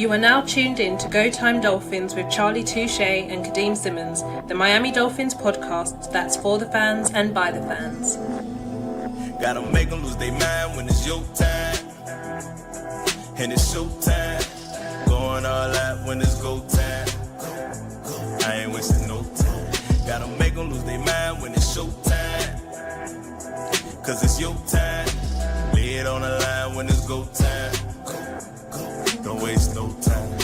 You are now tuned in to Go Time Dolphins with Charlie Touche and Kadeem Simmons, the Miami Dolphins podcast that's for the fans and by the fans. Gotta make them lose their mind when it's your time. And it's show time. Going all out when it's go time. I ain't wasting no time. Gotta make them lose their mind when it's show time. Cause it's your time. Lay it on the line when it's go time. Don't waste no time.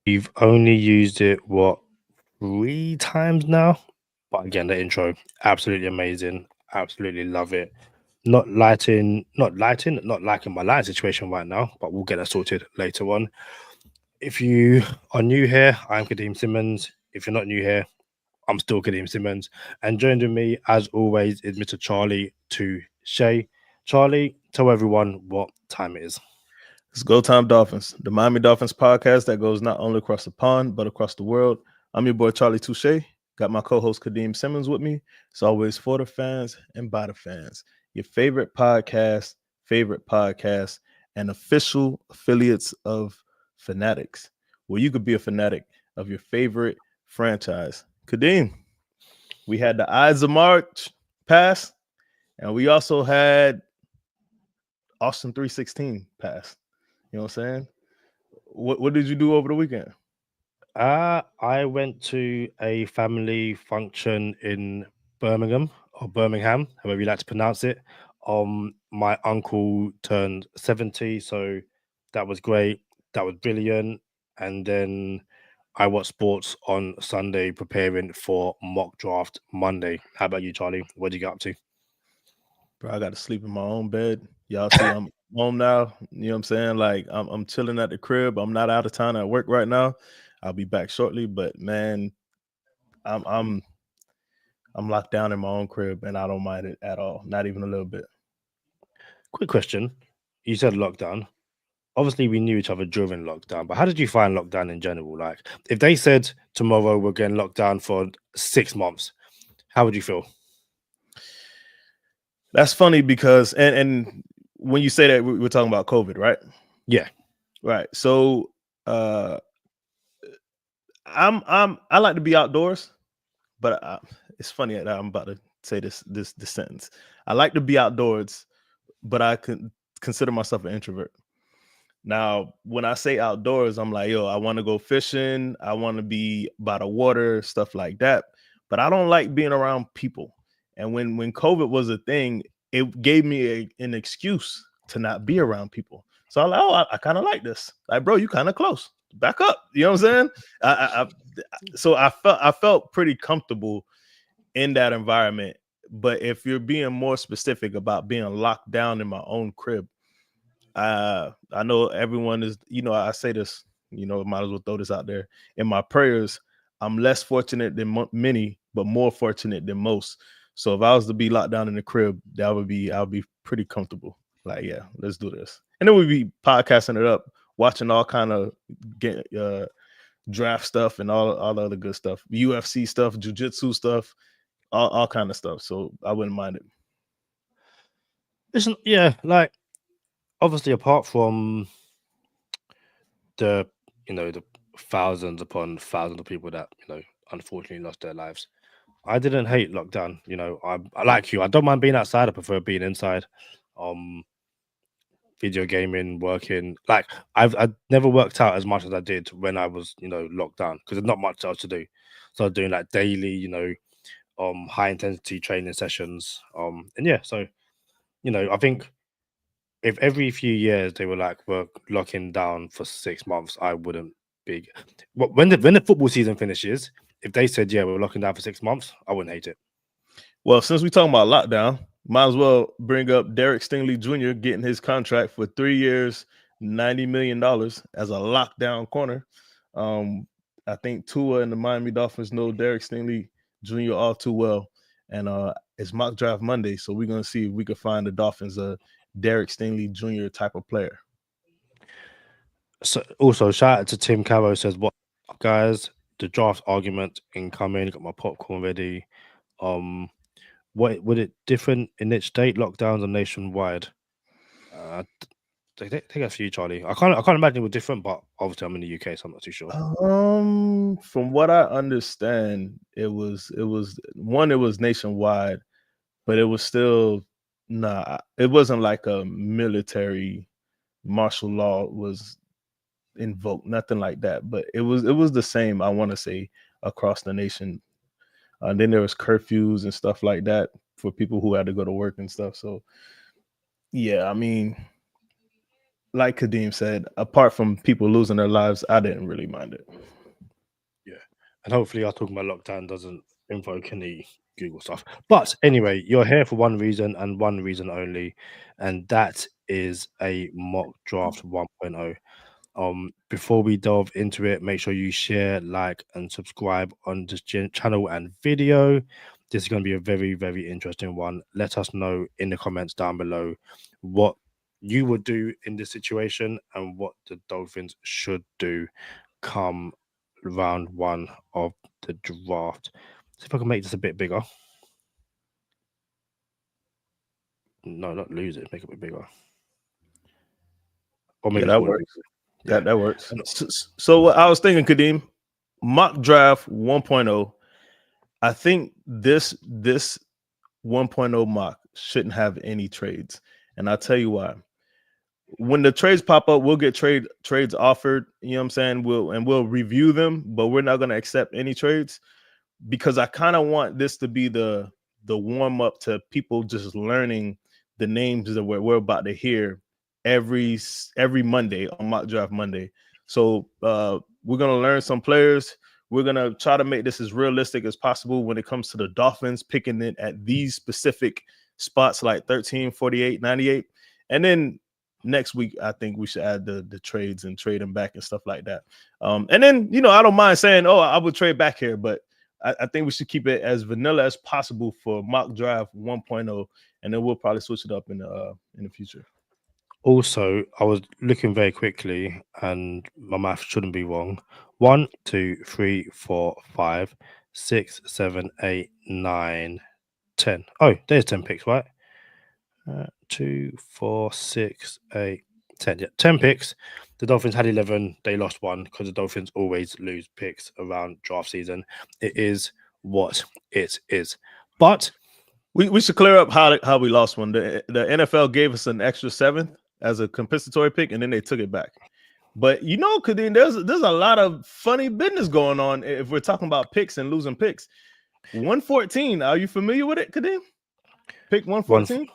We've only used it, 3 times now? But again, the intro, absolutely amazing. Absolutely love it. Not liking my lighting situation right now, but we'll get that sorted later on. If you are new here, I'm Kadeem Simmons. If you're not new here, I'm still Kadeem Simmons. And joining me, as always, is Mr. Charlie Touche. Charlie, tell everyone what time it is. It's Go Time Dolphins, the Miami Dolphins podcast that goes not only across the pond, but across the world. I'm your boy, Charlie Touche. Got my co-host, Kadeem Simmons, with me. It's always for the fans and by the fans. Your favorite podcast, and official affiliates of Fanatics, where you could be a fanatic of your favorite franchise. Kadeem, we had the Ides of March pass, and we also had Austin 316 pass. You know what I'm saying? What did you do over the weekend? I went to a family function in Birmingham, however you like to pronounce it. My uncle turned 70, so that was great. That was brilliant. And then I watched sports on Sunday, preparing for mock draft Monday. How about you, Charlie? What did you get up to? Bro, I got to sleep in my own bed. Y'all see, I'm home now. You know what I'm saying? Like, I'm chilling at the crib. I'm not out of town at work right now. I'll be back shortly. But man, I'm locked down in my own crib, and I don't mind it at all. Not even a little bit. Quick question. You said lockdown. Obviously, we knew each other during lockdown, but how did you find lockdown in general? Like, if they said tomorrow we're getting locked down for 6 months, how would you feel? That's funny because, and when you say that, we're talking about COVID, right? Yeah. Right. So, I like to be outdoors, but it's funny that I'm about to say this sentence. I like to be outdoors, but I can consider myself an introvert. Now, when I say outdoors, I'm like, I want to go fishing. I want to be by the water, stuff like that. But I don't like being around people. And when COVID was a thing, it gave me an excuse to not be around people. So I'm like, I kind of like this. Like, bro, you kind of close. Back up. You know what I'm saying? So I felt pretty comfortable in that environment. But if you're being more specific about being locked down in my own crib, I know everyone is, I say this, might as well throw this out there. In my prayers, I'm less fortunate than many, but more fortunate than most. So if I was to be locked down in the crib, I'll be pretty comfortable. Like, yeah, let's do this. And then we'd be podcasting it up, watching all kind of draft stuff and all the other good stuff, UFC stuff, jiu-jitsu stuff, all kind of stuff. So I wouldn't mind it. Listen, yeah, like, obviously, apart from the thousands upon thousands of people that unfortunately lost their lives, I didn't hate lockdown. I like you. I don't mind being outside. I prefer being inside. Video gaming, working. Like, I've never worked out as much as I did when I was locked down, because there's not much else to do. So I was doing like daily high intensity training sessions. And yeah, so I think if every few years they were like, we're locking down for 6 months, I wouldn't be. When the football season finishes, if they said, yeah, we're locking down for 6 months, I wouldn't hate it. Well, since we're talking about lockdown, might as well bring up Derek Stingley Jr. getting his contract for 3 years, $90 million as a lockdown corner. I think Tua and the Miami Dolphins know Derek Stingley Jr. all too well. And it's mock draft Monday, so we're going to see if we can find the Dolphins a Derek Stingley Jr. type of player. So also, shout out to Tim Caro, says, what up, guys? The draft argument incoming. Got my popcorn ready. what would it different in each state? Lockdowns are nationwide. Take a few, Charlie. I can't imagine it was different, but obviously I'm in the UK, so I'm not too sure. From what I understand, it was nationwide, but it was still it wasn't like a military martial law was invoked, nothing like that. But it was the same, I want to say, across the nation. And then there was curfews and stuff like that for people who had to go to work and stuff. So yeah, I mean, like Kadeem said, apart from people losing their lives, I didn't really mind it. Yeah, and hopefully our talking about lockdown doesn't invoke any Google stuff. But anyway, you're here for one reason and one reason only, and that is a mock draft 1.0. Before we delve into it, make sure you share, like, and subscribe on this channel and video. This is going to be a very, very interesting one. Let us know in the comments down below what you would do in this situation and what the Dolphins should do come round one of the draft. See if I can make this a bit bigger. No, not lose it. Make it a bit bigger. Or maybe that works. Yeah. That works. So I was thinking, Kadeem, mock draft 1.0. I think this 1.0 mock shouldn't have any trades, and I'll tell you why. When the trades pop up, we'll get trades offered. You know what I'm saying? We'll review them, but we're not going to accept any trades because I kind of want this to be the warm up to people just learning the names that we're about to hear every Monday on Mock Draft Monday. So we're gonna learn some players. We're gonna try to make this as realistic as possible when it comes to the Dolphins picking it at these specific spots like 13, 48, 98. And then next week, I think we should add the trades and trade them back and stuff like that. And then, I don't mind saying, oh, I would trade back here, but I think we should keep it as vanilla as possible for Mock Draft 1.0, and then we'll probably switch it up in the future. Also, I was looking very quickly, and my math shouldn't be wrong. 1, 2, 3, 4, 5, 6, 7, 8, 9, 10. Oh, there's 10 picks, right? 2, 4, 6, 8, 10. Yeah, 10 picks. The Dolphins had 11. They lost one because the Dolphins always lose picks around draft season. It is what it is. But we should clear up how we lost one. The NFL gave us an extra 7th as a compensatory pick, and then they took it back. But Kadeem, there's a lot of funny business going on if we're talking about picks and losing picks. 114. Are you familiar with it, Kadeem? Pick 114.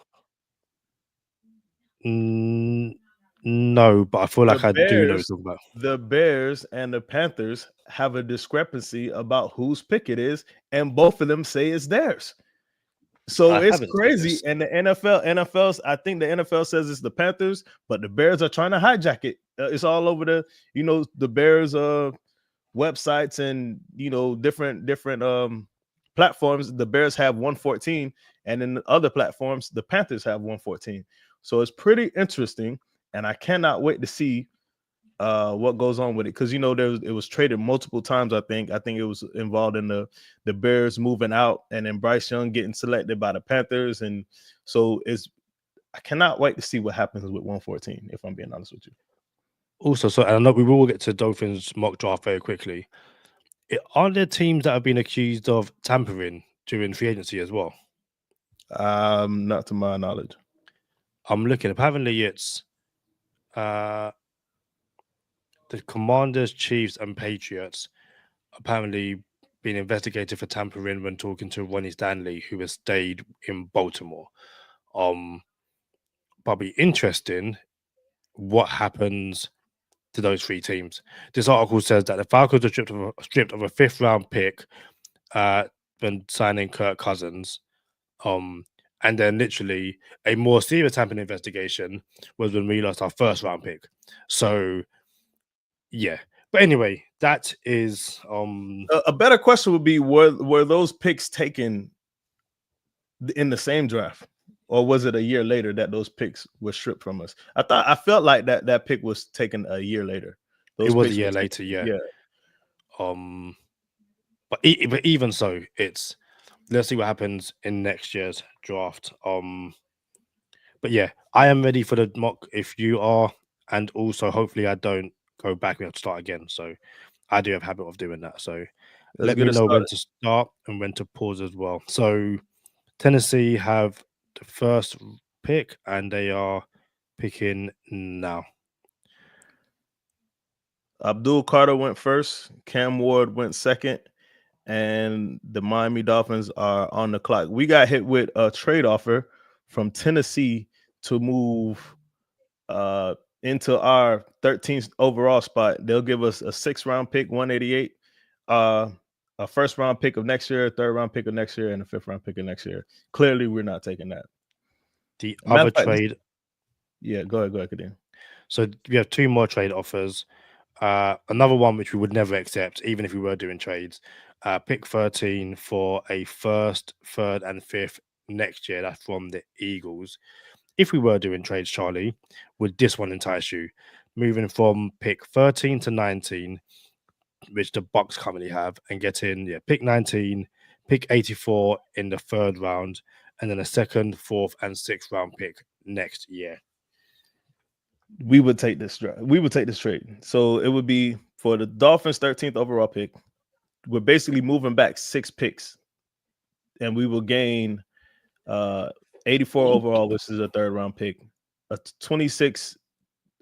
No, but I feel like I do know what you're talking about. The Bears and the Panthers have a discrepancy about whose pick it is, and both of them say it's theirs. So it's crazy. And the I think the NFL says it's the Panthers, but the Bears are trying to hijack it. It's all over the Bears websites and different platforms. The Bears have 114, and in the other platforms, the Panthers have 114. So it's pretty interesting, and I cannot wait to see what goes on with it, because it was traded multiple times. I think it was involved in the Bears moving out and then Bryce Young getting selected by the Panthers, and so I cannot wait to see what happens with 114, if I'm being honest with you. Also, and I know we will get to Dolphins mock draft very quickly. Aren't there teams that have been accused of tampering during free agency as well? Not to my knowledge. I'm looking. Apparently, it's the Commanders, Chiefs, and Patriots apparently being investigated for tampering when talking to Ronnie Stanley, who has stayed in Baltimore. But be interesting what happens to those three teams. This article says that the Falcons are stripped of a 5th round pick when signing Kirk Cousins. And then literally a more serious tampering investigation was when we lost our 1st round pick. So yeah. But anyway, that is a better question would be, were those picks taken in the same draft, or was it a year later that those picks were stripped from us? I felt like that pick was taken a year later. It was a year later, yeah. But even so, it's let's see what happens in next year's draft. But yeah, I am ready for the mock if you are, and also hopefully I don't go back. We have to start again. So I do have a habit of doing that. So Let's let get me it know when started. to start and when to pause as well. So Tennessee have the first pick, and they are picking now. Abdul Carter went first. Cam Ward went second. And the Miami Dolphins are on the clock. We got hit with a trade offer from Tennessee to move into our 13th overall spot. They'll give us a 6th round pick, 188, a 1st round pick of next year, 3rd round pick of next year, and a 5th round pick of next year. Clearly, we're not taking that. The Matter other of fact, trade. Yeah, go ahead, Kadeem. So we have 2 more trade offers. Another one which we would never accept, even if we were doing trades. Pick 13 for a 1st, 3rd, and 5th next year. That's from the Eagles. If we were doing trades, Charlie, would this one entice you? Moving from pick 13 to 19, which the Bucks currently have, and getting pick 19, pick 84 in the 3rd round, and then a 2nd, 4th, and 6th round pick next year. We would take this trade. So it would be for the Dolphins' 13th overall pick. We're basically moving back 6 picks, and we will gain 84 overall, which is a 3rd round pick, a 26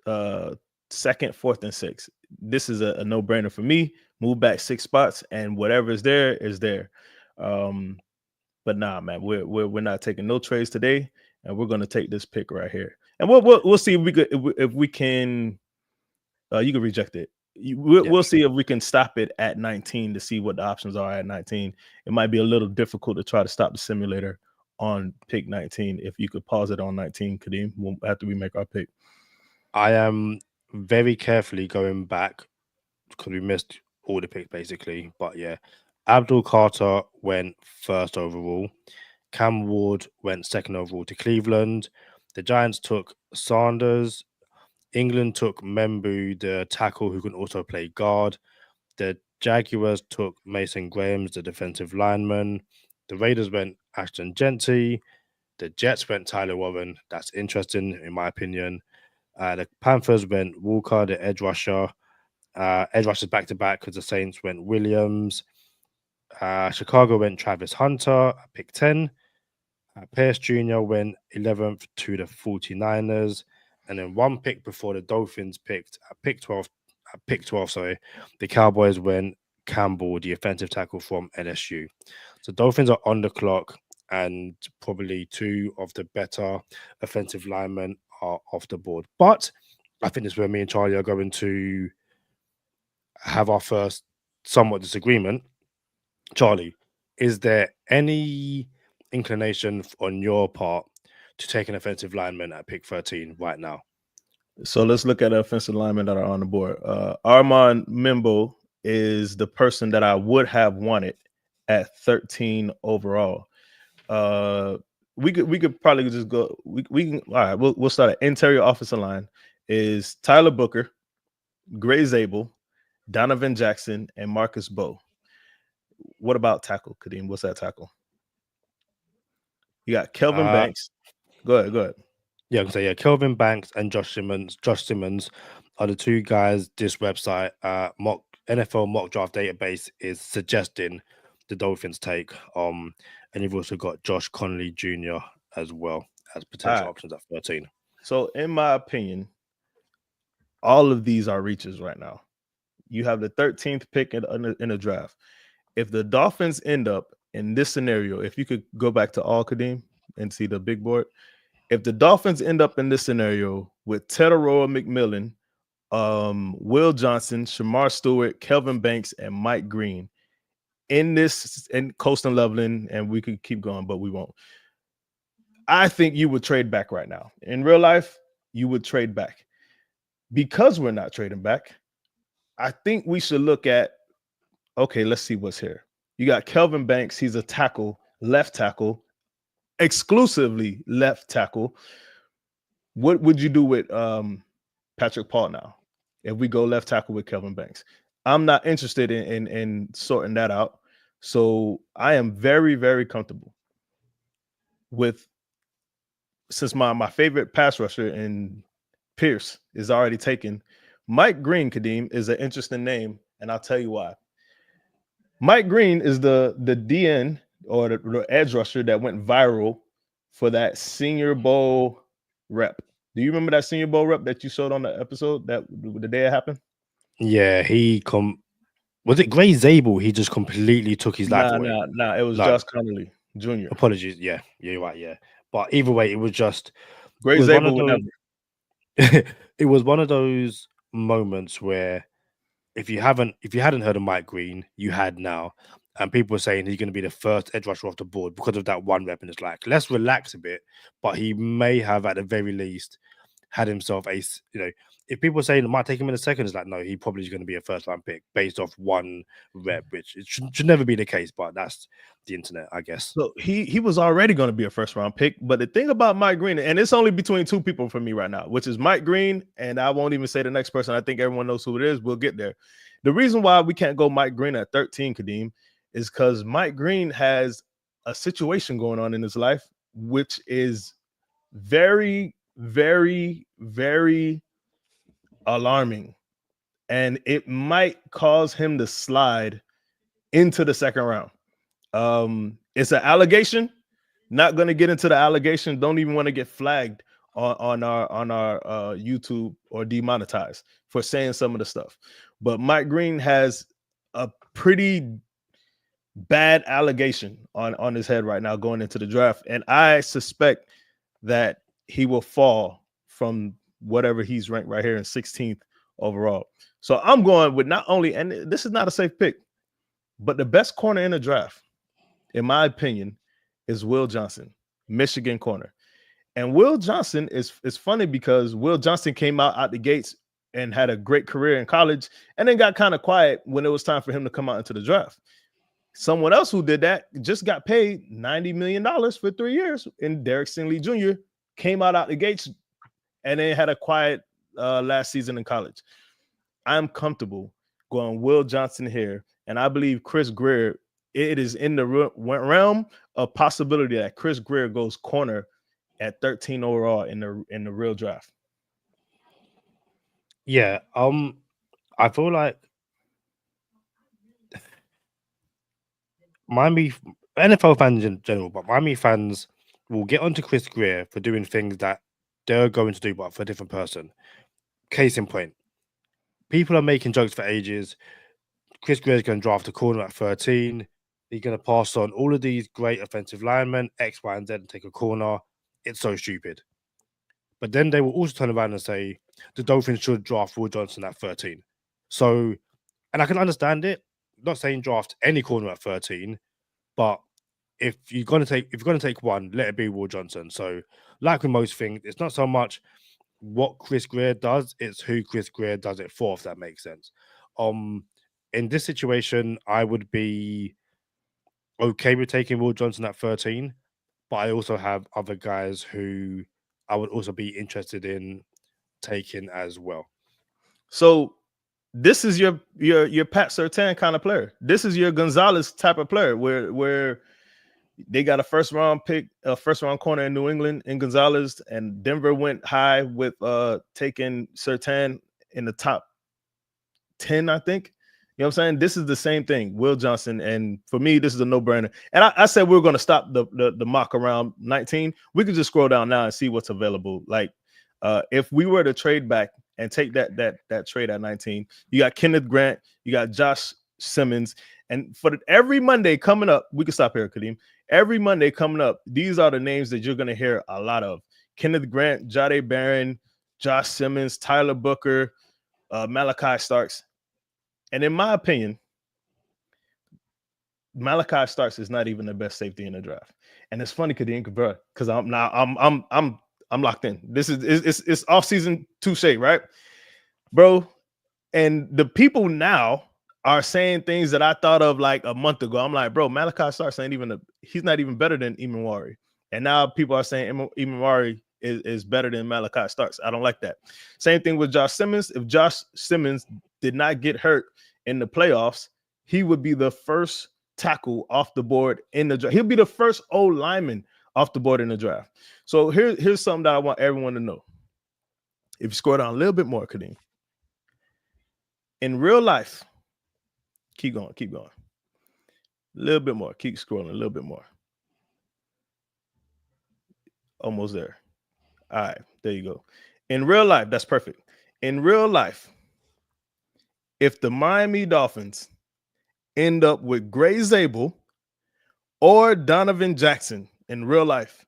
2nd, 4th, and 6th. This is a no-brainer for me. Move back 6 spots, and whatever is there is there. But nah, man, we're not taking no trades today, and we're going to take this pick right here. And we'll see if we can. You can reject it. We'll see if we can stop it at 19 to see what the options are at 19. It might be a little difficult to try to stop the simulator on pick 19. If you could pause it on 19, Kadeem, after we make our pick. I am very carefully going back because we missed all the picks basically. But yeah, Abdul Carter went 1st overall. Cam Ward went 2nd overall to Cleveland. The Giants took Sanders. England took Membou, the tackle who can also play guard. The Jaguars took Mason Grahams, the defensive lineman. The Raiders went Ashton Genty. The Jets went Tyler Warren. That's interesting, in my opinion. The Panthers went Walker, the edge rusher. Edge rushers back-to-back because the Saints went Williams. Chicago went Travis Hunter, pick 10. Pierce Jr. went 11th to the 49ers. And then 1 pick before the Dolphins picked at pick 12, the Cowboys went Campbell, the offensive tackle from LSU. So Dolphins are on the clock, and probably 2 of the better offensive linemen are off the board. But I think this is where me and Charlie are going to have our first somewhat disagreement. Charlie, is there any inclination on your part to take an offensive lineman at pick 13 right now? So let's look at the offensive linemen that are on the board. Armand Membou is the person that I would have wanted at 13 overall. We could probably just go. We can. All right, we'll start at interior offensive line. Is Tyler Booker, Gray Zabel, Donovan Jackson, and Marcus Bowe. What about tackle, Kadeem? What's that tackle? You got Kelvin Banks. Go ahead. Yeah, I can say Kelvin Banks and Josh Simmons. Josh Simmons are the 2 guys this website, NFL mock draft database, is suggesting the Dolphins take. And you've also got Josh Connolly Jr. as well as potential options at 13. So, in my opinion, all of these are reaches right now. You have the 13th pick in the draft. If the Dolphins end up in this scenario, if you could go back to all, Kadeem, and see the big board. If the Dolphins end up in this scenario with Teteroa McMillan, Will Johnson, Shamar Stewart, Kelvin Banks, and Mike Green in this, and Colston Loveland, and we could keep going, but we won't. I think you would trade back right now. In real life, you would trade back. Because we're not trading back, I think we should look at, okay, let's see what's here. You got Kelvin Banks. He's a tackle, left tackle, exclusively left tackle. What would you do with Patrick Paul now if we go left tackle with Kelvin Banks? I'm not interested in sorting that out. So I am very, very comfortable with, since my favorite pass rusher in Pierce is already taken. Mike Green, Kadeem, is an interesting name, and I'll tell you why. Mike Green is the DN or the edge rusher that went viral for that Senior Bowl rep. Do you remember that Senior Bowl rep that you showed on the episode that the day it happened? Yeah, was it Gray Zabel? He just completely took his life away. Nah. It was No. Josh Connolly Jr. Apologies. Yeah, you're right. Yeah, but either way, it was just Gray Zabel would never. it was one of those moments where if you hadn't heard of Mike Green, you had now, and people were saying he's going to be the first edge rusher off the board because of that one rep, and it's like, let's relax a bit. But he may have, at the very least, had himself a, if people say it might take him in a second, it's like, no, he probably is going to be a first round pick based off one rep, which it should never be the case, but that's the internet, I guess. So he was already going to be a first round pick. But the thing about Mike Green, and it's only between two people for me right now, which is Mike Green, and I won't even say the next person. I think everyone knows who it is. We'll get there. The reason why we can't go Mike Green at 13, Kadeem, is because Mike Green has a situation going on in his life, which is very, very, very alarming. And it might cause him to slide into the second round. It's an allegation. Not going to get into the allegation. Don't even want to get flagged on our YouTube or demonetized for saying some of the stuff. But Mike Green has a pretty bad allegation on his head right now going into the draft, and I suspect that he will fall from whatever he's ranked right here in 16th overall. So I'm going with not only, and this is not a safe pick, but the best corner in the draft, in my opinion, is Will Johnson, Michigan corner. And Will Johnson is funny because Will Johnson came out the gates and had a great career in college and then got kind of quiet when it was time for him to come out into the draft. Someone else who did that just got paid $90 million for 3 years, and Derek Stingley Jr. came out the gates and then had a quiet last season in college. I'm comfortable going Will Johnson here, and I believe Chris Greer, it is in the realm of possibility that Chris Greer goes corner at 13 overall in the real draft. Yeah, I feel like Miami NFL fans in general, but Miami fans will get onto Chris Greer for doing things that they're going to do, but for a different person. Case in point, people are making jokes for ages. Chris Greer is going to draft a corner at 13. He's going to pass on all of these great offensive linemen, X, Y, and Z, and take a corner. It's so stupid. But then they will also turn around and say the Dolphins should draft Will Johnson at 13. So, and I can understand it. Not saying draft any corner at 13, but if you're going to take one, let it be Will Johnson. So, like with most things, it's not so much what Chris Greer does, it's who Chris Greer does it for, if that makes sense. In this situation, I would be okay with taking Will Johnson at 13, but I also have other guys who I would also be interested in taking as well. So this is your Pat Surtain kind of player. This is your Gonzalez type of player where they got a first round corner in New England in Gonzalez, and Denver went high with taking Surtain in the top 10, I think. You know what I'm saying? This is the same thing, Will Johnson, and for me, this is a no-brainer. And I said we were going to stop the mock around 19. We could just scroll down now and see what's available. Like, if we were to trade back and take that trade at 19, you got Kenneth Grant, you got Josh Simmons, and for every Monday coming up, we can stop here, Kadeem. Every Monday coming up, these are the names that you're going to hear a lot of: Kenneth Grant, Jahdae Barron, Josh Simmons, Tyler Booker, Malachi Starks. And in my opinion, Malachi Starks is not even the best safety in the draft. And it's funny, Kadeem, because I'm locked in. This is it's off season touche, right, bro? And the people now are saying things that I thought of like a month ago. I'm like, bro, Malachi Starks he's not even better than Imawari. And now people are saying Imawari is better than Malachi Starks. I don't like that. Same thing with Josh Simmons. If Josh Simmons did not get hurt in the playoffs, he would be the first tackle off the board in the draft. He'll be the first old lineman off the board in the draft. So here's something that I want everyone to know. If you scroll down a little bit more, Kadeem, in real life, keep going. A little bit more. Keep scrolling a little bit more. Almost there. All right, there you go. In real life, that's perfect. In real life, if the Miami Dolphins end up with Gray Zabel or Donovan Jackson in real life,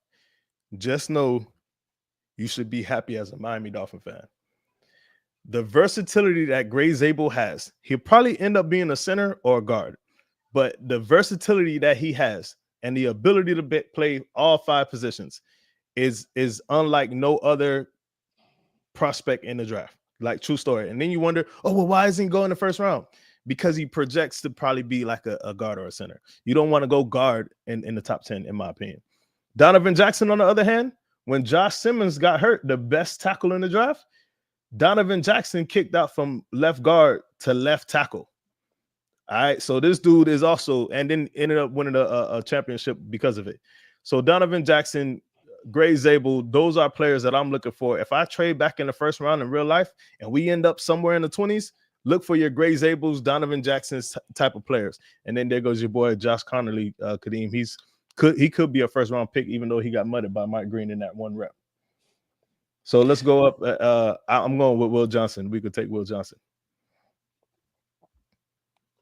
just know you should be happy as a Miami Dolphin fan. The versatility that Gray Zabel has, he'll probably end up being a center or a guard, but the versatility that he has and the ability to play all 5 positions is unlike no other prospect in the draft. Like, true story. And then you wonder, oh, well, why isn't he going in the first round? Because he projects to probably be like a guard or a center. You don't want to go guard in the top 10, in my opinion. Donovan Jackson, on the other hand, when Josh Simmons got hurt, the best tackle in the draft, Donovan Jackson kicked out from left guard to left tackle. All right, so this dude is also, and then ended up winning a championship because of it. So Donovan Jackson, Gray Zabel, those are players that I'm looking for. If I trade back in the first round in real life and we end up somewhere in the 20s, look for your Gray Zabels, Donovan Jackson's type of players. And then there goes your boy Josh Connerly, Kadeem. He could be a first round pick, even though he got mudded by Mike Green in that one rep. So let's go up. I'm going with Will Johnson. We could take Will Johnson.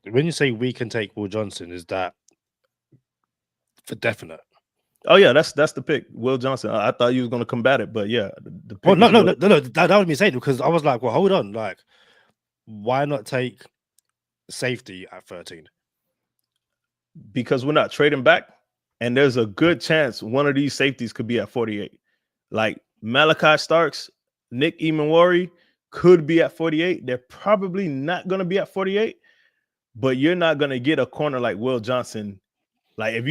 When you say we can take Will Johnson, is that for definite? Oh yeah, that's the pick, Will Johnson. I thought you was going to combat it, but yeah, the pick. Oh no, that was me saying, because I was like, well, hold on, like, why not take safety at 13? Because we're not trading back, and there's a good chance one of these safeties could be at 48. Like Malachi Starks, Nick Emanwari could be at 48. They're probably not going to be at 48, but you're not going to get a corner like Will Johnson. Like if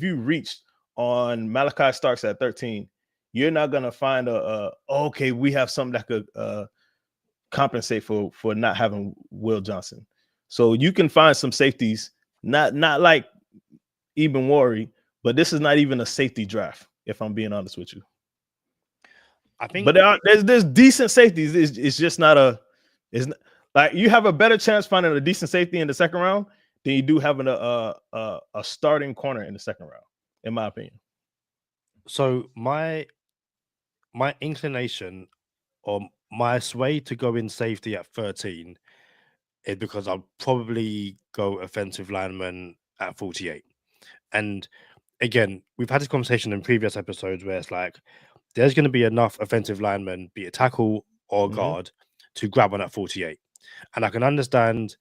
you reached on Malachi Starks at 13, you're not going to find okay, we have something that could compensate for not having Will Johnson. So you can find some safeties, not like Emanwari, but this is not even a safety draft, if I'm being honest with you. I think, but there's decent safeties. It's just not like you have a better chance finding a decent safety in the second round than you do having a starting corner in the second round, in my opinion. So my inclination or my sway to go in safety at 13 is because I'll probably go offensive lineman at 48. And again, we've had this conversation in previous episodes where it's like, there's going to be enough offensive linemen, be it tackle or guard, to grab one at 48. And I can understand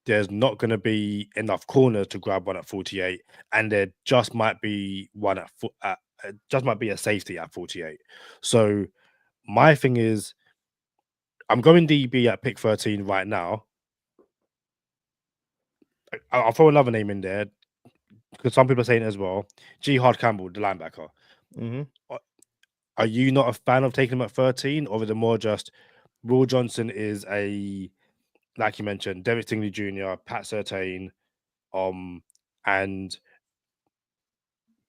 there's not going to be enough corners to grab one at 48, and there just might be one just might be a safety at 48. So my thing is, I'm going DB at pick 13 right now. I'll throw another name in there because some people are saying it as well. Jihad Campbell, the linebacker. Are you not a fan of taking him at 13, or is it more just Will Johnson is like you mentioned, Derek Stingley Jr., Pat Surtain, and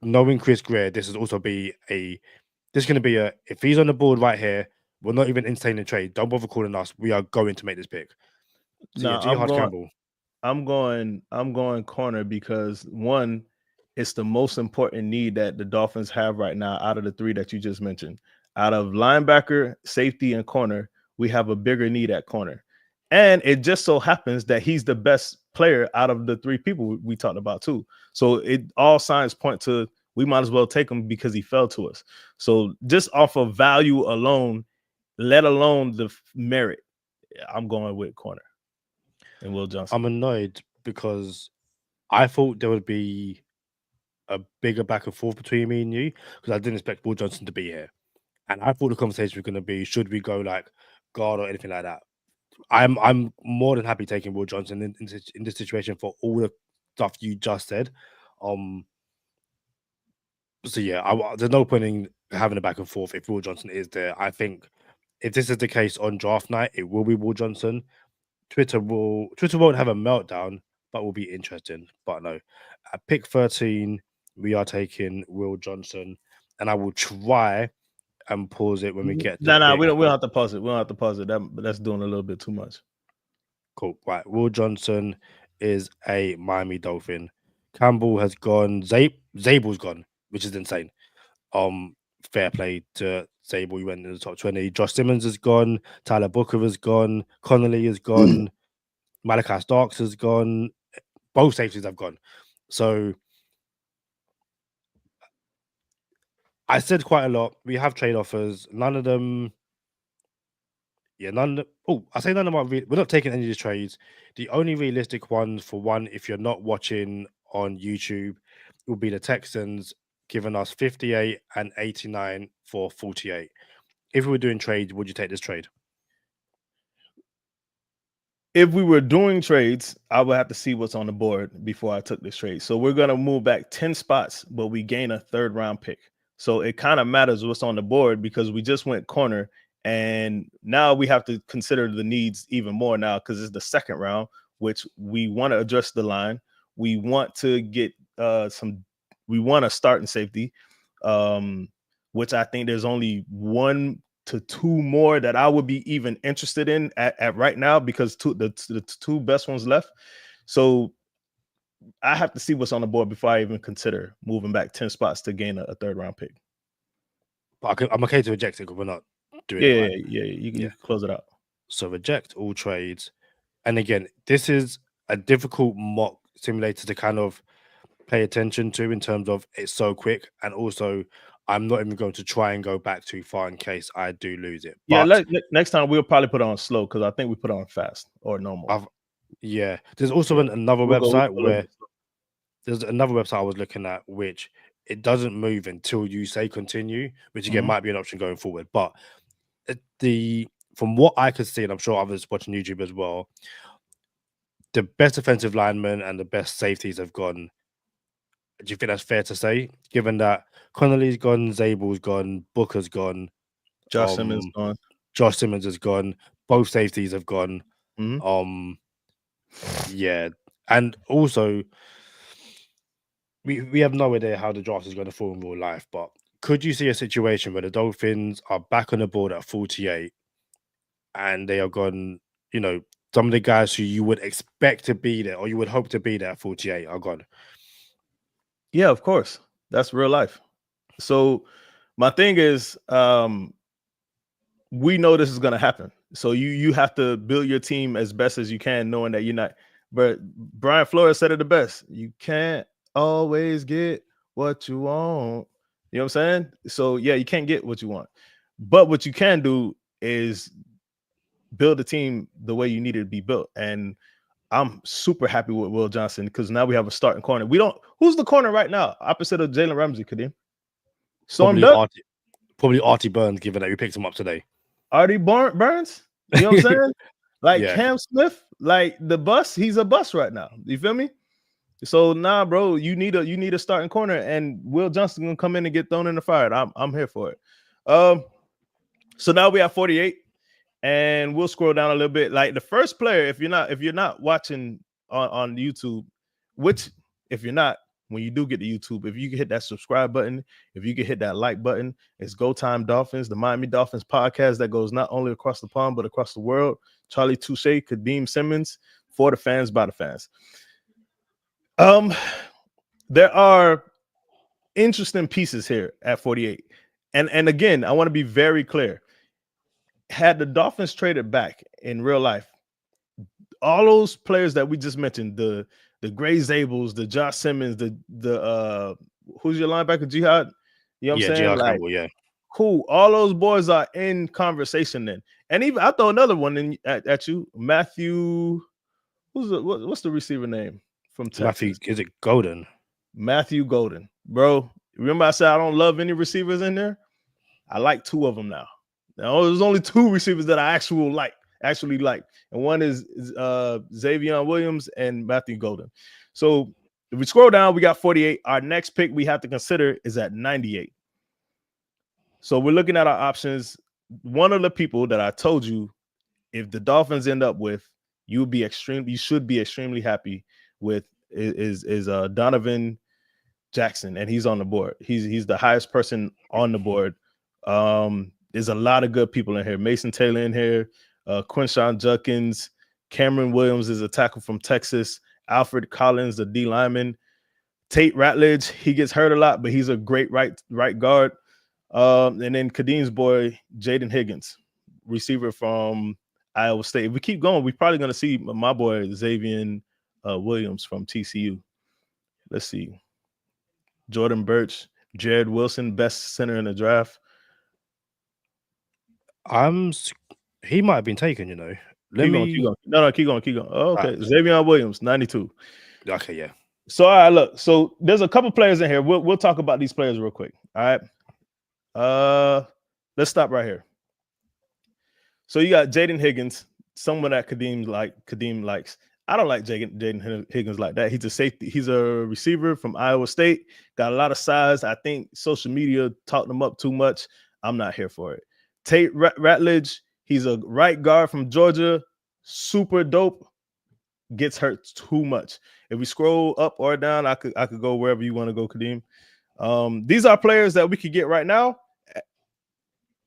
knowing Chris Greer, this is also be this is going to be if he's on the board right here, we're not even entertaining trade. Don't bother calling us. We are going to make this pick. So yeah, Jihad Campbell. I'm going corner because one, it's the most important need that the Dolphins have right now out of the 3 that you just mentioned. Out of linebacker, safety, and corner, we have a bigger need at corner. And it just so happens that he's the best player out of the 3 people we talked about too. So it all signs point to we might as well take him because he fell to us. So just off of value alone, let alone the merit, I'm going with corner and Will Johnson. I'm annoyed because I thought there would be a bigger back and forth between me and you, because I didn't expect Will Johnson to be here. And I thought the conversation was going to be, should we go like guard or anything like that? I'm more than happy taking Will Johnson in this situation for all the stuff you just said. So yeah, there's no point in having a back and forth if Will Johnson is there. I think if this is the case on draft night, it will be Will Johnson. Twitter won't have a meltdown, but will be interesting. But no, at pick 13, we are taking Will Johnson, and I will try and pause it when we get to No, pick. we don't have to pause it. We don't have to pause it. That's doing a little bit too much. Cool. Right. Will Johnson is a Miami Dolphin. Campbell has gone. Zabel's gone, which is insane. Fair play to Zabel. He went in the top 20. Josh Simmons has gone. Tyler Booker has gone. Connolly has gone. Malachi Starks has gone. Both safeties have gone. So I said quite a lot. We have trade offers. None of them. Yeah, none. I say none of them are. We're not taking any of these trades. The only realistic ones, for one, if you're not watching on YouTube, will be the Texans giving us 58 and 89 for 48. If we were doing trades, would you take this trade? If we were doing trades, I would have to see what's on the board before I took this trade. So we're going to move back 10 spots, but we gain a 3rd round pick. So it kind of matters what's on the board because we just went corner. And now we have to consider the needs even more now because it's the 2nd round, which we want to address the line. We want to get we want to start in safety, which I think there's only 1 to 2 more that I would be even interested in at right now because the 2 best ones left. So I have to see what's on the board before I even consider moving back 10 spots to gain a 3rd round pick. But I'm okay to reject it because we're not doing it. Right. You can close it out. So reject all trades. And again, this is a difficult mock simulator to kind of pay attention to in terms of it's so quick. And also, I'm not even going to try and go back too far in case I do lose it. But next time we'll probably put it on slow because I think we put it on fast or normal. There's also another website where there's another website I was looking at which it doesn't move until you say continue, which again might be an option going forward. But from what I could see, and I'm sure others watching YouTube as well, the best offensive linemen and the best safeties have gone. Do you think that's fair to say, given that Connolly's gone, Zabel's gone, Booker's gone, Josh Simmons gone, Josh Simmons has gone, both safeties have gone. And also we have no idea how the draft is going to fall in real life, but could you see a situation where the Dolphins are back on the board at 48 and they are gone, some of the guys who you would expect to be there or you would hope to be there at 48 are gone? Yeah, of course. That's real life. So my thing is, we know this is going to happen. So you have to build your team as best as you can, knowing that you're not. But Brian Flores said it the best. You can't always get what you want. You know what I'm saying? So yeah, you can't get what you want. But what you can do is build a team the way you need it to be built. And I'm super happy with Will Johnson because now we have a starting corner. Who's the corner right now opposite of Jalen Ramsey, Kadeem? Probably Artie Burns, given that we picked him up today. Artie Burns? You know what I'm saying? Cam Smith, like the bus, he's a bus right now. You feel me? So bro, you need a starting corner, and Will Johnson gonna come in and get thrown in the fire. I'm here for it. So now we have 48. And we'll scroll down a little bit. Like the first player, if you're not watching on YouTube, which if you're not, when you do get to YouTube, if you can hit that subscribe button, if you can hit that like button, it's Go Time Dolphins, the Miami Dolphins podcast that goes not only across the pond but across the world. Charlie Touche, Kadeem Simmons, for the fans, by the fans. There are interesting pieces here at 48, and again, I want to be very clear. Had the Dolphins traded back in real life, all those players that we just mentioned, the Gray Zabels, the Josh Simmons, the who's your linebacker, Jihad? You know what I'm saying? Jihad Campbell, cool. All those boys are in conversation then. And even I throw another one in at you, Matthew. What's the receiver name from Texas? Matthew, is it Golden? Matthew Golden, bro. Remember I said I don't love any receivers in there? I like 2 of them now. Now, there's only 2 receivers that I actually like, and one is Xavier Williams and Matthew Golden. So if we scroll down, we got 48. Our next pick we have to consider is at 98. So we're looking at our options. One of the people that I told you, if the Dolphins end up with, you should be extremely happy with is Donovan Jackson, and he's on the board. He's the highest person on the board. There's a lot of good people in here. Mason Taylor in here, Quinshawn Judkins, Cameron Williams is a tackle from Texas, Alfred Collins, the D lineman, Tate Ratledge, he gets hurt a lot, but he's a great right guard. And then Kadeem's boy, Jaden Higgins, receiver from Iowa State. If we keep going, we're probably going to see my boy Xavier Williams from TCU. Let's see. Jordan Birch, Jared Wilson, best center in the draft. He might have been taken, you know. Keep going. No, keep going. Oh, okay. Right. Xavier Williams, 92. Okay, yeah. So all right, look. So there's a couple players in here. We'll talk about these players real quick. All right. Let's stop right here. So you got Jaden Higgins, someone that Kadeem likes. I don't like Jaden Higgins like that. He's a safety. He's a receiver from Iowa State. Got a lot of size. I think social media talked him up too much. I'm not here for it. Tate Ratledge, he's a right guard from Georgia. Super dope. Gets hurt too much. If we scroll up or down, I could go wherever you want to go, Kadeem. These are players that we could get right now,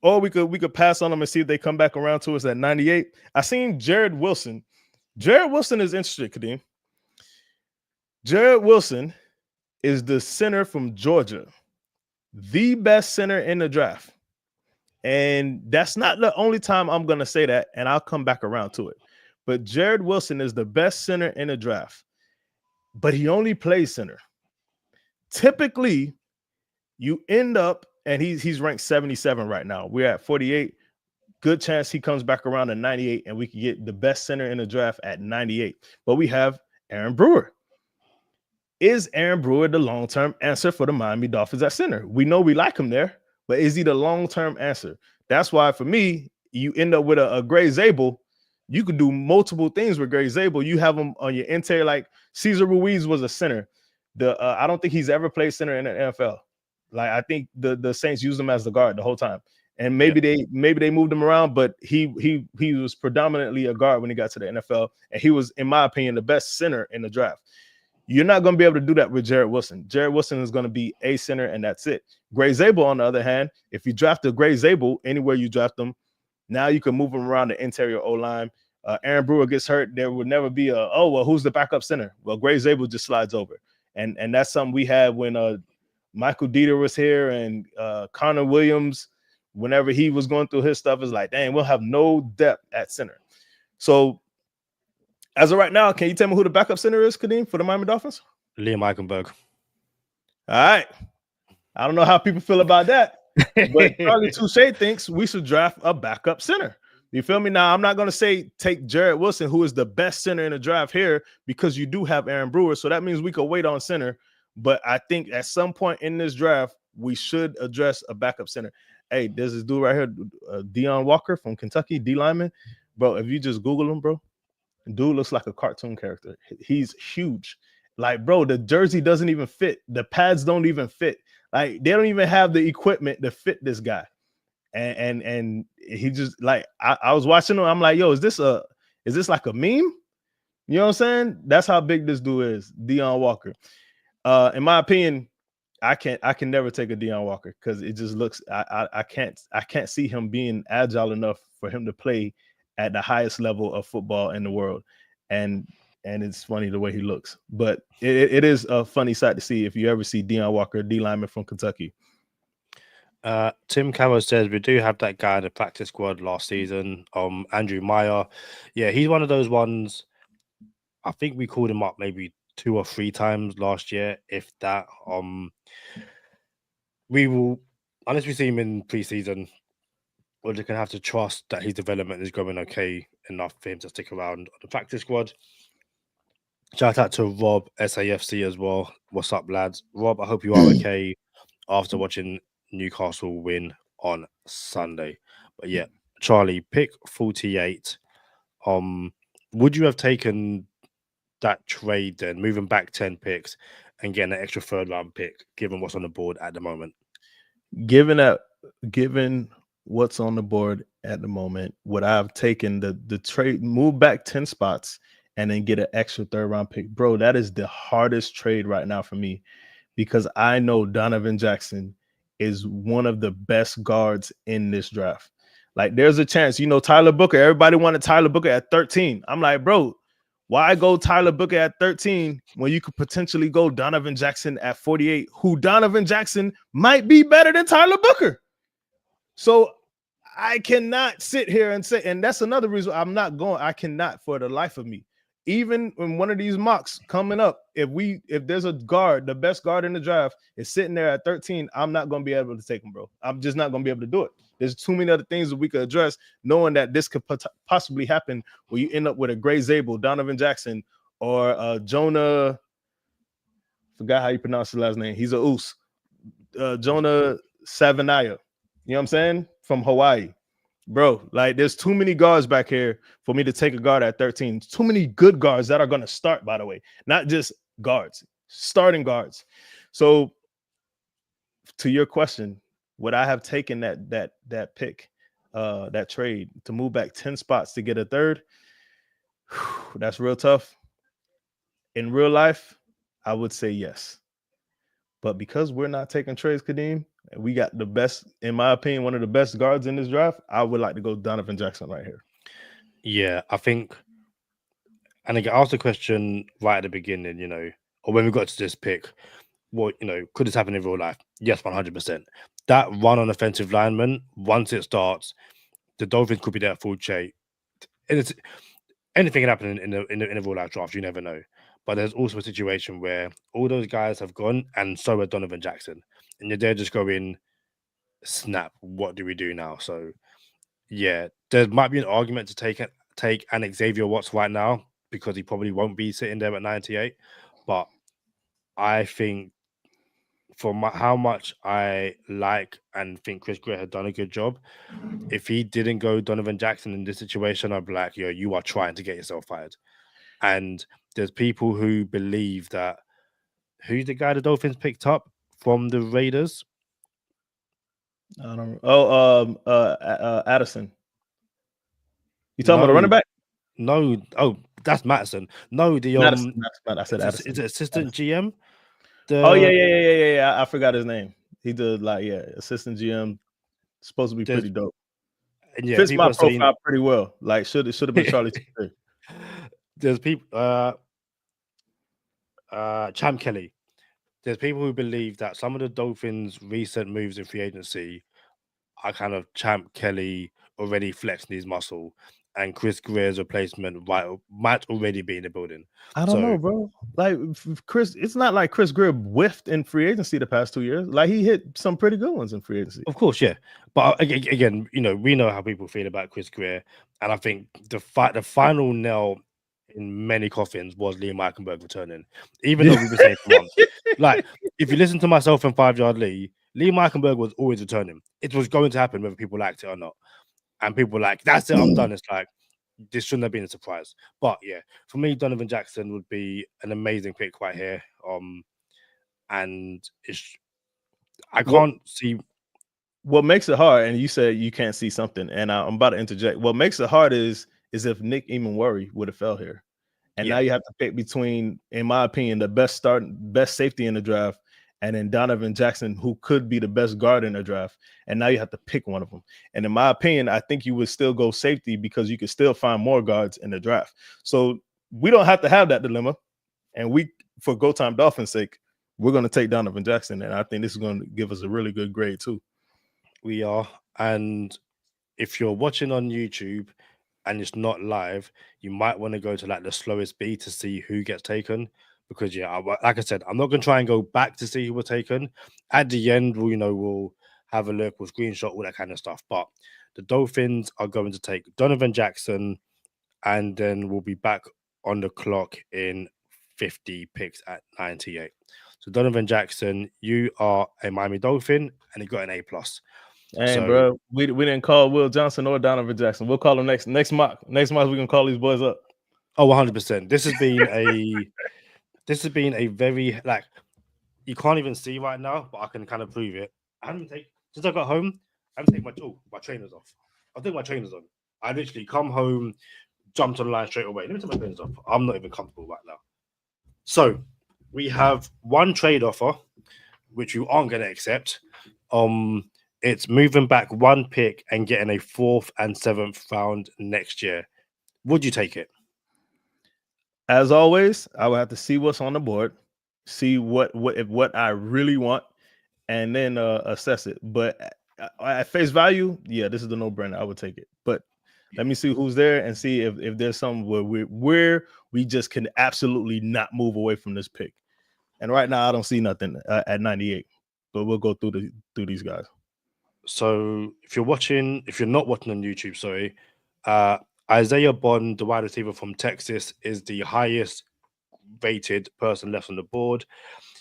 or we could pass on them and see if they come back around to us at 98. I seen Jared Wilson. Jared Wilson is interested, Kadeem. Jared Wilson is the center from Georgia, the best center in the draft. And that's not the only time I'm going to say that, and I'll come back around to it. But Jared Wilson is the best center in the draft, but he only plays center. Typically, you end up, and he's ranked 77 right now. We're at 48. Good chance he comes back around to 98, and we can get the best center in the draft at 98. But we have Aaron Brewer. Is Aaron Brewer the long-term answer for the Miami Dolphins at center? We know we like him there, but is he the long-term answer? That's why, for me, you end up with a Gray Zabel. You could do multiple things with Gray Zabel. You have him on your interior, like Cesar Ruiz was a center. I don't think he's ever played center in the NFL. Like, I think the Saints used him as the guard the whole time. And maybe they moved him around, but he was predominantly a guard when he got to the NFL. And he was, in my opinion, the best center in the draft. You're not going to be able to do that with Jared Wilson. Jared Wilson is going to be a center, and that's it. Gray Zabel, on the other hand, if you draft a Gray Zabel, anywhere you draft them, now you can move him around the interior O-line. Aaron Brewer gets hurt. There would never be who's the backup center? Well, Gray Zabel just slides over. And that's something we had when Michael Dieter was here, and Connor Williams, whenever he was going through his stuff, is like, dang, we'll have no depth at center. So as of right now, can you tell me who the backup center is, Kadeem, for the Miami Dolphins? Liam Eichenberg. All right. I don't know how people feel about that, but Charlie Touche thinks we should draft a backup center. You feel me? Now, I'm not going to say take Jared Wilson, who is the best center in the draft here, because you do have Aaron Brewer. So that means we could wait on center. But I think at some point in this draft, we should address a backup center. Hey, there's this dude right here, Deion Walker from Kentucky, D lineman. Bro, if you just Google him, bro, dude looks like a cartoon character. He's huge. Like, bro, the jersey doesn't even fit. The pads don't even fit. Like, they don't even have the equipment to fit this guy. And he just, like, I was watching him. I'm like, yo, is this like a meme? You know what I'm saying? That's how big this dude is, Deion Walker. In my opinion, I can never take a Deion Walker because it just looks, I can't see him being agile enough for him to play at the highest level of football in the world. And it's funny the way he looks, but it is a funny sight to see if you ever see Deion Walker, D lineman from Kentucky. Tim Cameron says we do have that guy in the practice squad last season, Andrew Meyer. Yeah, he's one of those ones. I think we called him up maybe 2 or 3 times last year, if that. We will, unless we see him in preseason, we're just gonna have to trust that his development is going okay enough for him to stick around on the practice squad. Shout out to Rob SAFC as well. What's up, lads? Rob, I hope you are okay after watching Newcastle win on Sunday. But yeah, Charlie, pick 48. Would you have taken that trade then, moving back 10 picks and getting an extra 3rd round pick, given what's on the board at the moment? Given what's on the board at the moment, would I have taken the trade, move back 10 spots and then get an extra 3rd round pick. Bro, that is the hardest trade right now for me because I know Donovan Jackson is one of the best guards in this draft. Like, there's a chance, Tyler Booker, everybody wanted Tyler Booker at 13. I'm like, bro, why go Tyler Booker at 13 when you could potentially go Donovan Jackson at 48, who Donovan Jackson might be better than Tyler Booker? So I cannot sit here and say, and that's another reason I'm not going. I cannot for the life of me. Even when one of these mocks coming up, if there's a guard, the best guard in the draft is sitting there at 13, I'm not going to be able to take him, bro. I'm just not going to be able to do it. There's too many other things that we could address, knowing that this could possibly happen where you end up with a Gray Zabel, Donovan Jackson, or Jonah. Forgot how you pronounce his last name. He's a Oos. Jonah Savanaya. You know what I'm saying? From Hawaii. Bro, like, there's too many guards back here for me to take a guard at 13. Too many good guards that are going to start, by the way. Not just guards, starting guards. So, to your question, would I have taken that pick, that trade, to move back 10 spots to get a 3rd? That's real tough. In real life, I would say yes. But because we're not taking trades, Kadeem, we got the best, in my opinion, one of the best guards in this draft, I would like to go Donovan Jackson right here. Yeah, I think, and I asked the question right at the beginning, or when we got to this pick, what, could this happen in real life? Yes, 100%. That run on offensive lineman, once it starts, the Dolphins could be there full shape. And it's anything can happen in a real life draft. You never know. But there's also a situation where all those guys have gone, and so are Donovan Jackson, and you're there just going, snap. What do we do now? So, yeah, there might be an argument to take an Xavier Watts right now because he probably won't be sitting there at 98. But I think for how much I like and think Chris Greer had done a good job, if he didn't go Donovan Jackson in this situation, I'd be like, yo, you are trying to get yourself fired. And there's people who believe that, who's the guy the Dolphins picked up from the Raiders? I don't know. Addison. You talking about the running back? No. Oh, that's Madison. No, the Madison. I said Addison. Is it assistant GM? Yeah. I forgot his name. He did assistant GM. Supposed to be pretty dope. And yeah, fits my profile pretty well. Like, should have been Charlie. There's people. Champ Kelly. There's people who believe that some of the Dolphins' recent moves in free agency are kind of Champ Kelly already flexing his muscle, and Chris Greer's replacement might already be in the building. I don't know, bro. Like, Chris, it's not like Chris Greer whiffed in free agency the past 2 years. Like, he hit some pretty good ones in free agency. Of course, yeah. But again, we know how people feel about Chris Greer, and I think the final nail in many coffins was Liam Eichenberg returning, even though we've been saying for months. Like, if you listen to myself and 5 Yard Lee, Liam Eichenberg was always returning. It was going to happen whether people liked it or not. And people were like, that's it, I'm done. It's like, this shouldn't have been a surprise. But yeah, for me, Donovan Jackson would be an amazing pick right here. And I can't see. What makes it hard, and you said you can't see something, and I'm about to interject. What makes it hard is if Nick Eamon-Worry would have fell here. And now you have to pick between, in my opinion, the best safety in the draft, and then Donovan Jackson, who could be the best guard in the draft. And now you have to pick one of them. And in my opinion, I think you would still go safety because you could still find more guards in the draft. So we don't have to have that dilemma. And for Go Time Dolphins' sake, we're going to take Donovan Jackson. And I think this is going to give us a really good grade too. We are. And if you're watching on YouTube and it's not live, you might want to go to like the slowest beat to see who gets taken. Because like I said, I'm not going to try and go back to see who was taken. At the end, we'll have a look, we'll screenshot, all that kind of stuff. But the Dolphins are going to take Donovan Jackson, and then we'll be back on the clock in 50 picks at 98. So Donovan Jackson, you are a Miami Dolphin, and you got an A+. Hey, bro, we didn't call Will Johnson or Donovan Jackson. We'll call them next mock. Next month, we're going to call these boys up. Oh, 100%. This has been a very, like, you can't even see right now, but I can kind of prove it. Since I got home, I haven't taken my trainers off. I'll take my trainers on. I literally come home, jumped on the line straight away. Let me take my pins off. I'm not even comfortable right now. So we have one trade offer, which you aren't going to accept. It's moving back one pick and getting a 4th and 7th round next year. Would you take it? As always, I would have to see what's on the board, see what I really want, and then assess it. But at face value, yeah, this is the no-brainer. I would take it. But let me see who's there and see if there's some where we just can absolutely not move away from this pick. And right now, I don't see nothing at 98. But we'll go through these guys. So if you're not watching on YouTube, sorry, Isaiah Bond, the wide receiver from Texas, is the highest rated person left on the board.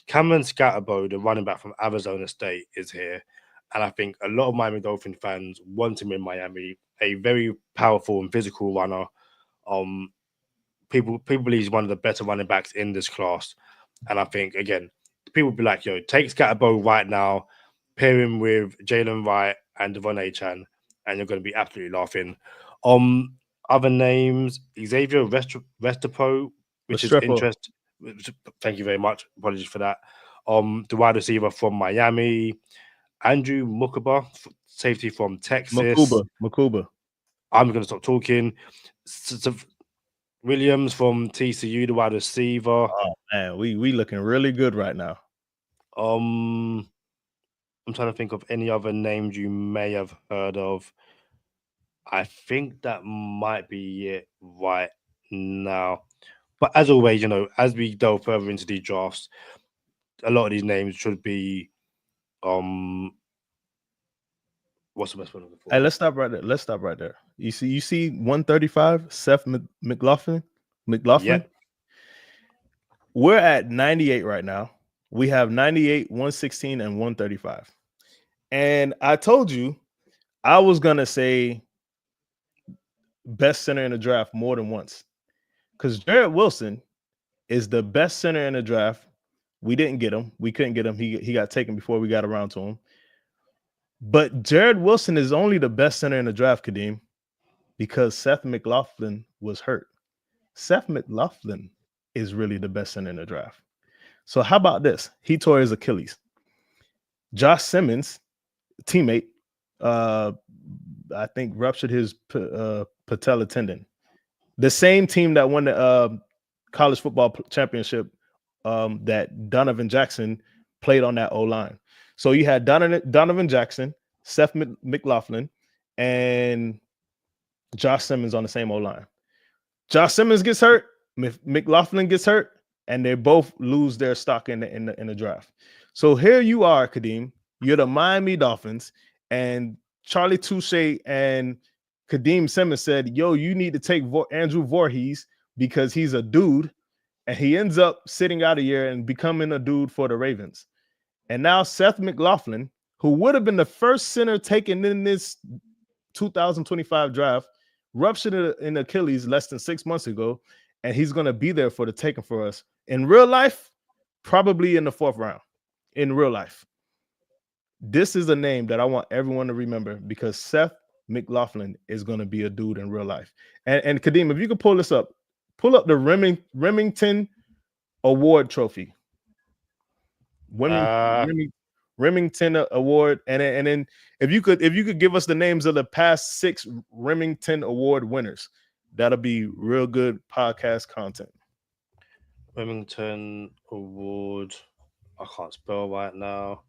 Cameron Scatterbo, the running back from Arizona State, is here. And I think a lot of Miami Dolphin fans want him in Miami, a very powerful and physical runner. People believe he's one of the better running backs in this class. And I think, again, people be like, yo, take Scatterbo right now, pair him with Jalen Wright and Devon Achan, and you're going to be absolutely laughing. Other names, Xavier Restrepo, which is interesting. Thank you very much. Apologies for that. The wide receiver from Miami, Andrew Mukuba, safety from Texas. Mukuba. I'm going to stop talking. Williams from TCU, the wide receiver. Oh man, we looking really good right now. I'm trying to think of any other names you may have heard of. I think that might be it right now. But as always, as we delve further into these drafts, a lot of these names should be what's the best one? Hey, let's stop right there. You see 135, Seth McLaughlin. Yep. We're at 98 right now. We have 98, 116, and 135. And I told you I was gonna say best center in the draft more than once. Because Jared Wilson is the best center in the draft. We didn't get him. We couldn't get him. He got taken before we got around to him. But Jared Wilson is only the best center in the draft, Kadeem, because Seth McLaughlin was hurt. Seth McLaughlin is really the best center in the draft. So how about this? He tore his Achilles. Josh Simmons, teammate, I think ruptured his patella tendon. The same team that won the college football championship that Donovan Jackson played on that O-line. So you had Donovan Jackson, Seth McLaughlin, and Josh Simmons on the same O-line. Josh Simmons gets hurt, McLaughlin gets hurt, and they both lose their stock in the draft. So here you are, Kadeem. You're the Miami Dolphins, and Charlie Touche and Kadeem Simmons said, yo, you need to take Andrew Voorhees because he's a dude, and he ends up sitting out a year and becoming a dude for the Ravens. And now Seth McLaughlin, who would have been the first center taken in this 2025 draft, ruptured an Achilles less than 6 months ago, and he's going to be there for the taking for us. In real life, probably in the 4th round. In real life. This is a name that I want everyone to remember because Seth McLaughlin is going to be a dude in real life. And Kadeem, if you could pull this up, pull up the Remington Award trophy. Remington Award, and then if you could give us the names of the past 6 Remington Award winners, that'll be real good podcast content. Remington Award, I can't spell right now.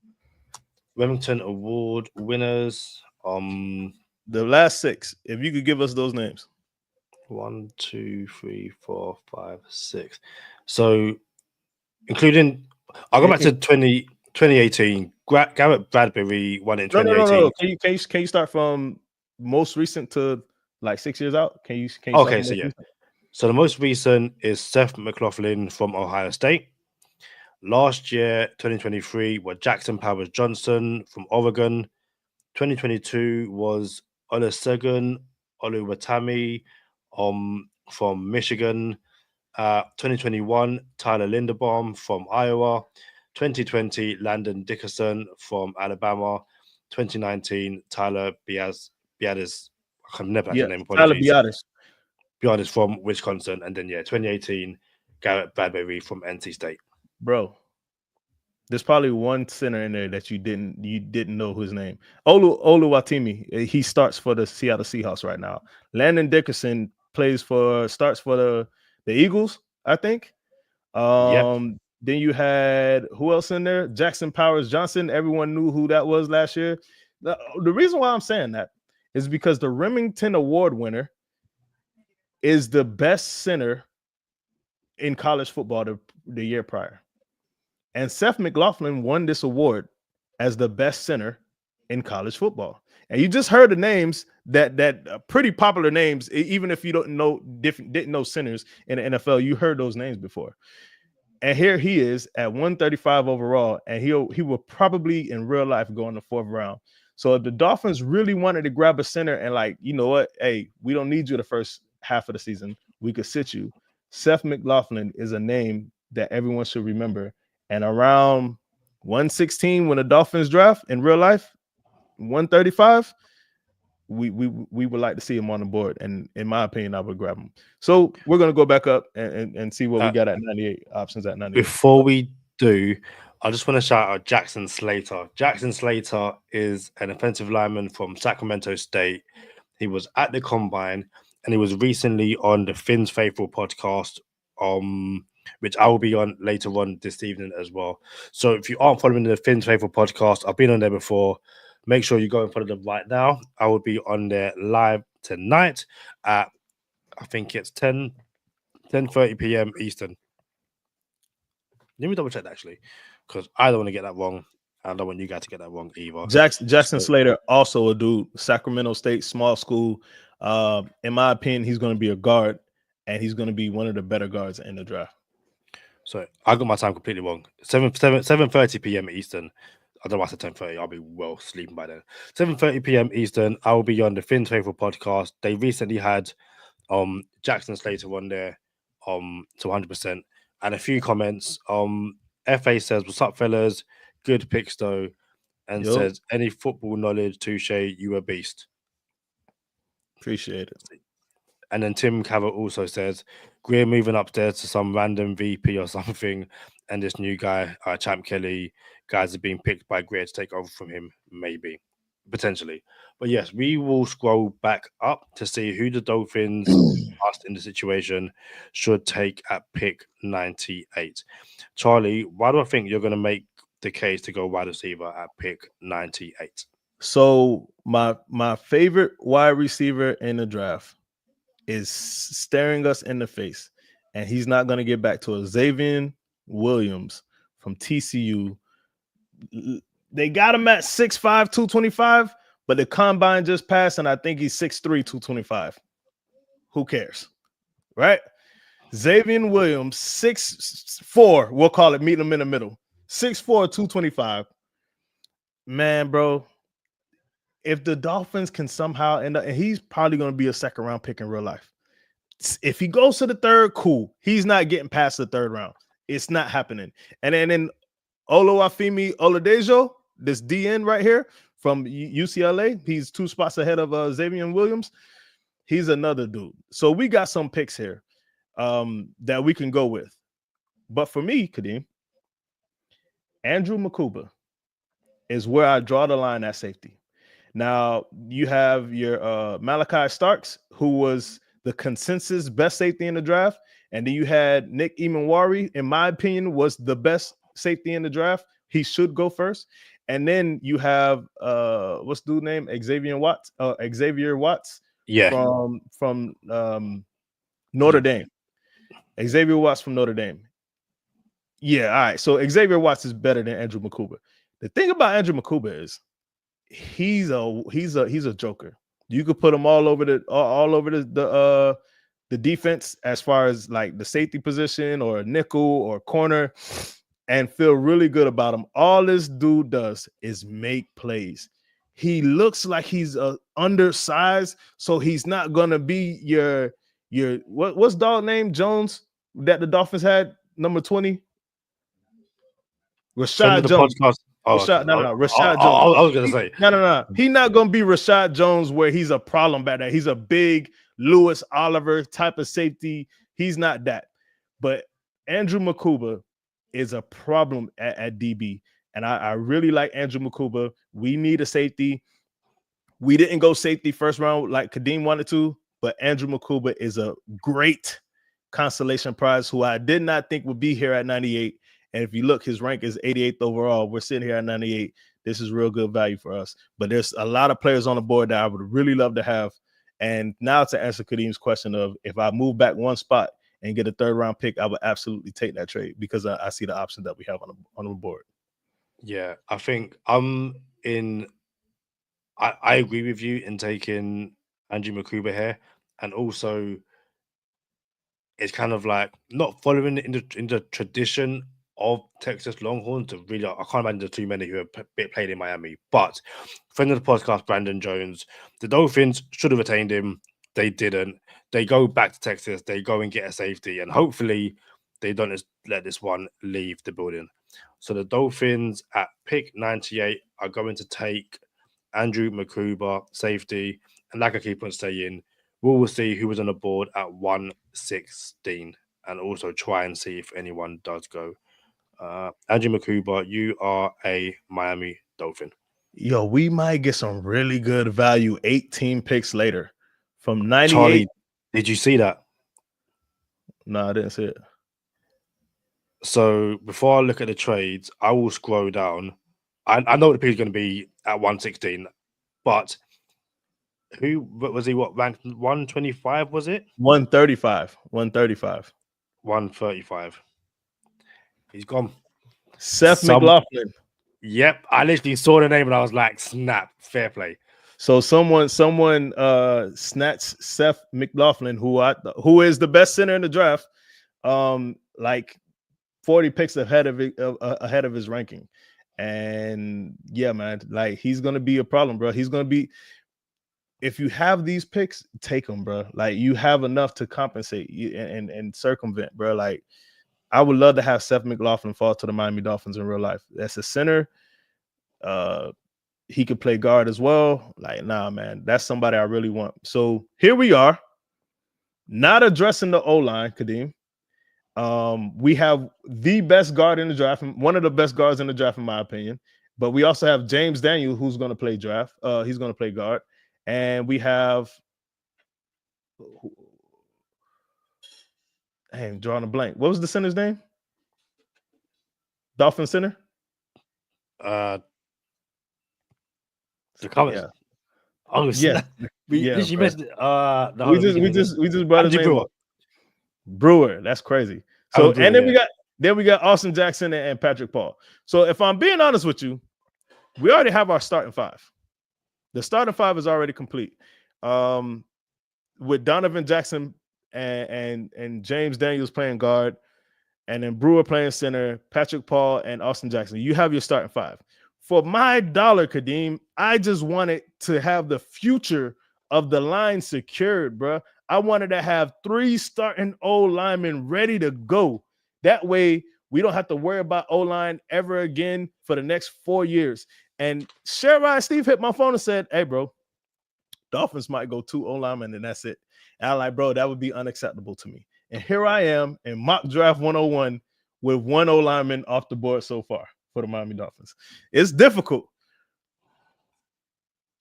Remington Award winners, the last 6. If you could give us those names. 1, 2, 3, 4, 5, 6. So, including, I'll go back to 2018. Garrett Bradbury won it in 2018. No. Can you start from most recent to like 6 years out? Can you okay, so yeah. Recent? So the most recent is Seth McLaughlin from Ohio State. Last year, 2023, was Jackson Powers Johnson from Oregon. 2022 was Olusegun Oluwatami from Michigan. 2021, Tyler Linderbaum from Iowa. 2020, Landon Dickerson from Alabama. 2019, Tyler Biadasz. I can never have the name. Tyler Biadasz. be honest, from Wisconsin, and then 2018, Garrett Bradbury from NC State. Bro, there's probably one center in there that you didn't know his name. Oluwatimi. He starts for the Seattle Seahawks right now. Landon Dickerson starts for the Eagles, I think. Then you had who else in there? Jackson Powers Johnson. Everyone knew who that was last year. The reason why I'm saying that is because the Remington Award winner is the best center in college football the year prior. And Seth McLaughlin won this award as the best center in college football. And you just heard the names that pretty popular names, even if you didn't know centers in the NFL, you heard those names before. And here he is at 135 overall, and he will probably in real life go in the 4th round. So if the Dolphins really wanted to grab a center and like, you know what, hey, we don't need you the first half of the season, we could sit you. Seth McLaughlin is a name that everyone should remember. And around 116, when the Dolphins draft in real life, 135, we would like to see him on the board. And in my opinion, I would grab him. So we're going to go back up and see what we got at 98, options at 98. Before we do, I just want to shout out Jackson Slater. Jackson Slater is an offensive lineman from Sacramento State. He was at the Combine, and he was recently on the Finn's Faithful podcast, which I will be on later on this evening as well. So if you aren't following the Finn's Faithful podcast, I've been on there before. Make sure you go and follow them right now. I will be on there live tonight at, I think it's 10:30 p.m. Eastern. Let me double check that actually, because I don't want to get that wrong. I don't want you guys to get that wrong either. Jackson Slater, also a dude, Sacramento State, small school. In my opinion, he's going to be a guard, and he's going to be one of the better guards in the draft. So I got my time completely wrong. 7:30 p.m. Eastern. I don't know why I said 10:30. I'll be well sleeping by then. 7:30 p.m. Eastern. I will be on the Finn's Faithful podcast. They recently had Jackson Slater on there to 100%. And a few comments. FA says, "What's up, fellas? Good picks though." And says, "Any football knowledge, Touche, you a beast." Appreciate it. And then Tim Cavett also says, "Greer moving upstairs to some random VP or something, and this new guy, Champ Kelly, guys are being picked by Greer to take over from him, maybe, potentially." But yes, we will scroll back up to see who the Dolphins, us in the situation, should take at pick 98. Charlie, why do I think you're going to make the case to go wide receiver at pick 98? So my favorite wide receiver in the draft is staring us in the face, and he's not going to get back to Xavier Williams from TCU. They got him at 6'5", 225, but the combine just passed, and I think he's 6'3", 225. Who cares, right? Xavier Williams, 6'4", we'll call it, meet him in the middle, 6'4", 225. Man, bro, if the Dolphins can somehow end up, and he's probably going to be a second-round pick in real life. If he goes to the 3rd, cool. He's not getting past the 3rd round. It's not happening. And then Oluwafemi Oladejo, this DN right here from UCLA, he's 2 spots ahead of Xavier Williams. He's another dude. So we got some picks here that we can go with. But for me, Kadeem, Andrew Makuba is where I draw the line at safety. Now, you have your Malachi Starks, who was the consensus best safety in the draft. And then you had Nick Emanwari, in my opinion, was the best safety in the draft. He should go first. And then you have what's the dude's name? Xavier Watts. From Notre Dame. Xavier Watts from Notre Dame. Yeah, all right. So Xavier Watts is better than Andrew Makuba. The thing about Andrew Makuba is he's a joker. You could put him all over the defense as far as like the safety position or nickel or corner, and feel really good about him. All this dude does is make plays. He looks like he's undersized, so he's not gonna be your what's dog name Jones that the Dolphins had, number 20. Rashad Jones. Rashad Jones. I was gonna say no. He's not gonna be Rashad Jones where he's a problem back there. He's a big, Lewis Oliver type of safety. He's not that. But Andrew Makuba is a problem at DB. And I really like Andrew Makuba. We need a safety. We didn't go safety first round like Kadeem wanted to, but Andrew Makuba is a great consolation prize who I did not think would be here at 98. And if you look, his rank is 88th overall. We're sitting here at 98. This is real good value for us. But there's a lot of players on the board that I would really love to have. And now to answer Kadeem's question of if I move back one spot and get a third round pick, I would absolutely take that trade because I see the option that we have on the board. Yeah, I think I agree with you in taking Andrew Makuba here, and also it's kind of like not following in the tradition of Texas Longhorns. To really, I can't imagine there's too many who have played in Miami. But friend of the podcast, Brandon Jones, the Dolphins should have retained him. They didn't. They go back to Texas. They go and get a safety, and hopefully they don't just let this one leave the building. So the Dolphins at pick 98 are going to take Andrew Makuba, safety. And like I keep on saying, we will see who was on the board at 116 and also try and see if anyone does go. Andrew Makuba, you are a Miami Dolphin. Yo, we might get some really good value 18 picks later from 98. Charlie, did you see that? No, I didn't see it. So before I look at the trades, I will scroll down. I know the pick is going to be at 116, but who was he? What ranked 125? Was it 135? 135. 135. He's gone. Seth McLaughlin. Yep, I literally saw the name and I was like, "Snap, fair play." So someone snatched Seth McLaughlin, who is the best center in the draft, like 40 picks ahead of his ranking. And yeah, man, like he's gonna be a problem, bro. He's gonna be. If you have these picks, take them, bro. Like you have enough to compensate and circumvent, bro. Like I would love to have Seth McLaughlin fall to the Miami Dolphins in real life. That's a center. He could play guard as well. Like, nah, man, that's somebody I really want. So here we are, not addressing the O-line, Kadeem. We have the best guard in the draft, one of the best guards in the draft, in my opinion. But we also have James Daniel, who's going to play draft. He's going to play guard. And we have, hey, I'm drawing a blank. What was the center's name? Dolphin center? The comments. Yeah. Oh, yeah. Did you mention? We just brought his name up. Brewer. That's crazy. So Brewer, and then we got Austin Jackson and Patrick Paul. So if I'm being honest with you, we already have our starting five. The starting five is already complete. With Donovan Jackson and James Daniels playing guard, and then Brewer playing center, Patrick Paul and Austin Jackson. You have your starting five. For my dollar, Kadeem, I just wanted to have the future of the line secured, bro. I wanted to have 3 starting O-linemen ready to go. That way, we don't have to worry about O-line ever again for the next 4 years. And Sherrod Steve hit my phone and said, hey, bro, Dolphins might go 2 O-linemen and that's it. And I'm like, bro, that would be unacceptable to me. And here I am in mock draft 101 with 1 O-lineman off the board so far for the Miami Dolphins. It's difficult.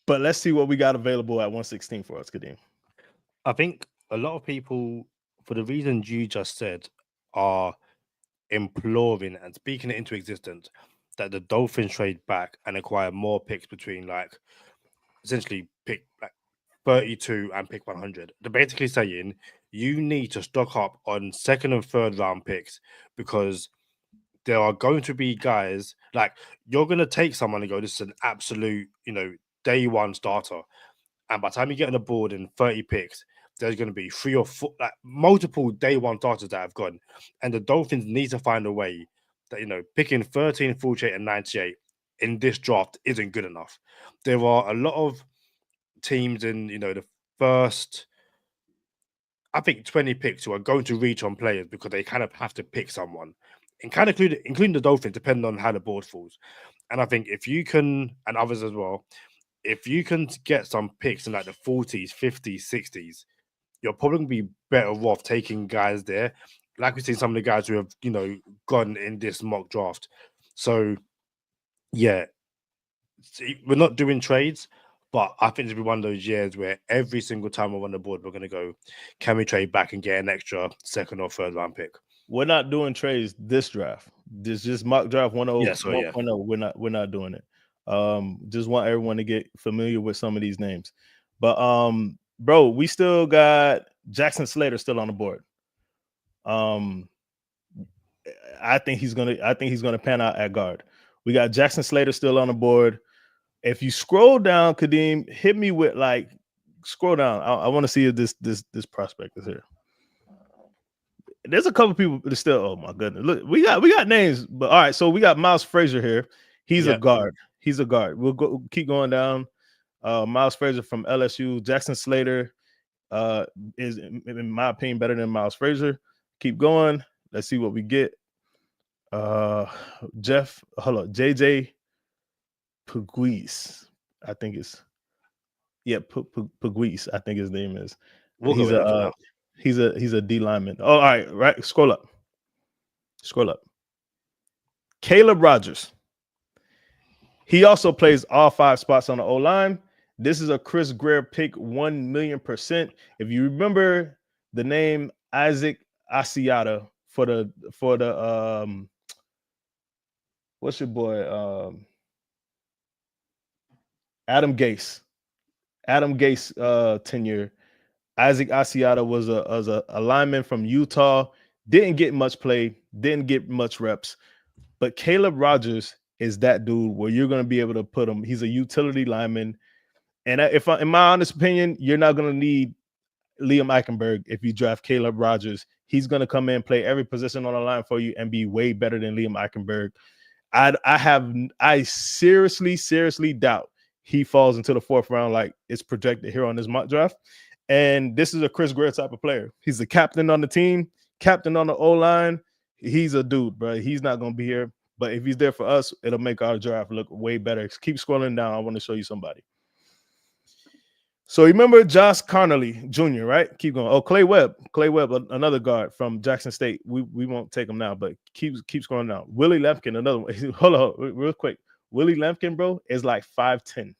But let's see what we got available at 116 for us, Kadeem. I think a lot of people, for the reasons you just said, are imploring and speaking it into existence that the Dolphins trade back and acquire more picks between, like, essentially pick like 32 and pick 100. They're basically saying you need to stock up on 2nd and 3rd round picks because there are going to be guys like you're going to take someone and go, this is an absolute, day one starter. And by the time you get on the board in 30 picks, there's going to be 3 or 4, like multiple day one starters that have gone. And the Dolphins need to find a way that, picking 13, 48, and 98 in this draft isn't good enough. There are a lot of teams in, the first, I think 20 picks who are going to reach on players because they kind of have to pick someone, and kind of including the Dolphins, depending on how the board falls. And I think if you can, and others as well, if you can get some picks in like the 40s, 50s, 60s, you're probably going to be better off taking guys there. Like we've seen some of the guys who have, gone in this mock draft. So, yeah, we're not doing trades, but I think it'll be one of those years where every single time we're on the board, we're going to go, can we trade back and get an extra second or third round pick? We're not doing trades this draft. This just mock draft 1.0. Yeah, so yeah. We're not doing it. Just want everyone to get familiar with some of these names. But bro, we still got Jackson Slater still on the board. I think he's gonna pan out at guard. We got Jackson Slater still on the board. If you scroll down, Kadeem, hit me with scroll down. I want to see if this prospect is here. There's a couple people that still. Oh my goodness! Look, we got names, but all right. So we got Miles Frazier here. He's a guard. He's a guard. We'll keep going down. Miles Frazier from LSU. Jackson Slater is, in my opinion, better than Miles Frazier. Keep going. Let's see what we get. JJ Pegues. I think it's Pegues. I think his name is. He's a D lineman. Oh, all right. Scroll up. Caleb Rogers. He also plays all 5 spots on the O-line. This is a Chris Greer pick 1,000,000%. If you remember the name Isaac Asiata for the what's your boy? Adam Gase tenure. Isaac Asiata was a lineman from Utah. Didn't get much play, didn't get much reps. But Caleb Rogers is that dude where you're going to be able to put him. He's a utility lineman. And in my honest opinion, you're not going to need Liam Eichenberg if you draft Caleb Rogers. He's going to come in, play every position on the line for you, and be way better than Liam Eichenberg. I seriously doubt he falls into the 4th round like it's projected here on this mock draft. And this is a Chris Greer type of player. He's the captain on the team, captain on the O-line. He's a dude, bro. He's not going to be here. But if he's there for us, it'll make our draft look way better. Keep scrolling down. I want to show you somebody. So remember Josh Connolly Jr., right? Keep going. Oh, Clay Webb, another guard from Jackson State. We won't take him now, but keep scrolling down. Willie Lampkin, another one. Hold on, real quick. Willie Lampkin, bro, is like 5'10".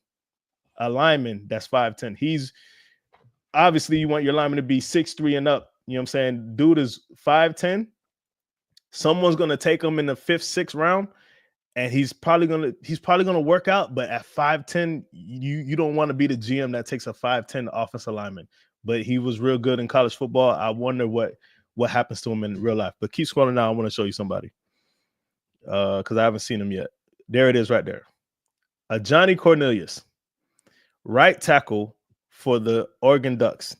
A lineman that's 5'10". He's obviously you want your lineman to be 6'3" and up. You know what I'm saying? Dude is 5'10". Someone's gonna take him in the 5th, 6th round, and he's probably gonna work out. But at 5'10", you don't want to be the GM that takes a 5'10" offensive lineman. But he was real good in college football. I wonder what happens to him in real life. But keep scrolling down. I want to show you somebody because I haven't seen him yet. There it is, right there. Johnny Cornelius, right tackle for the Oregon Ducks.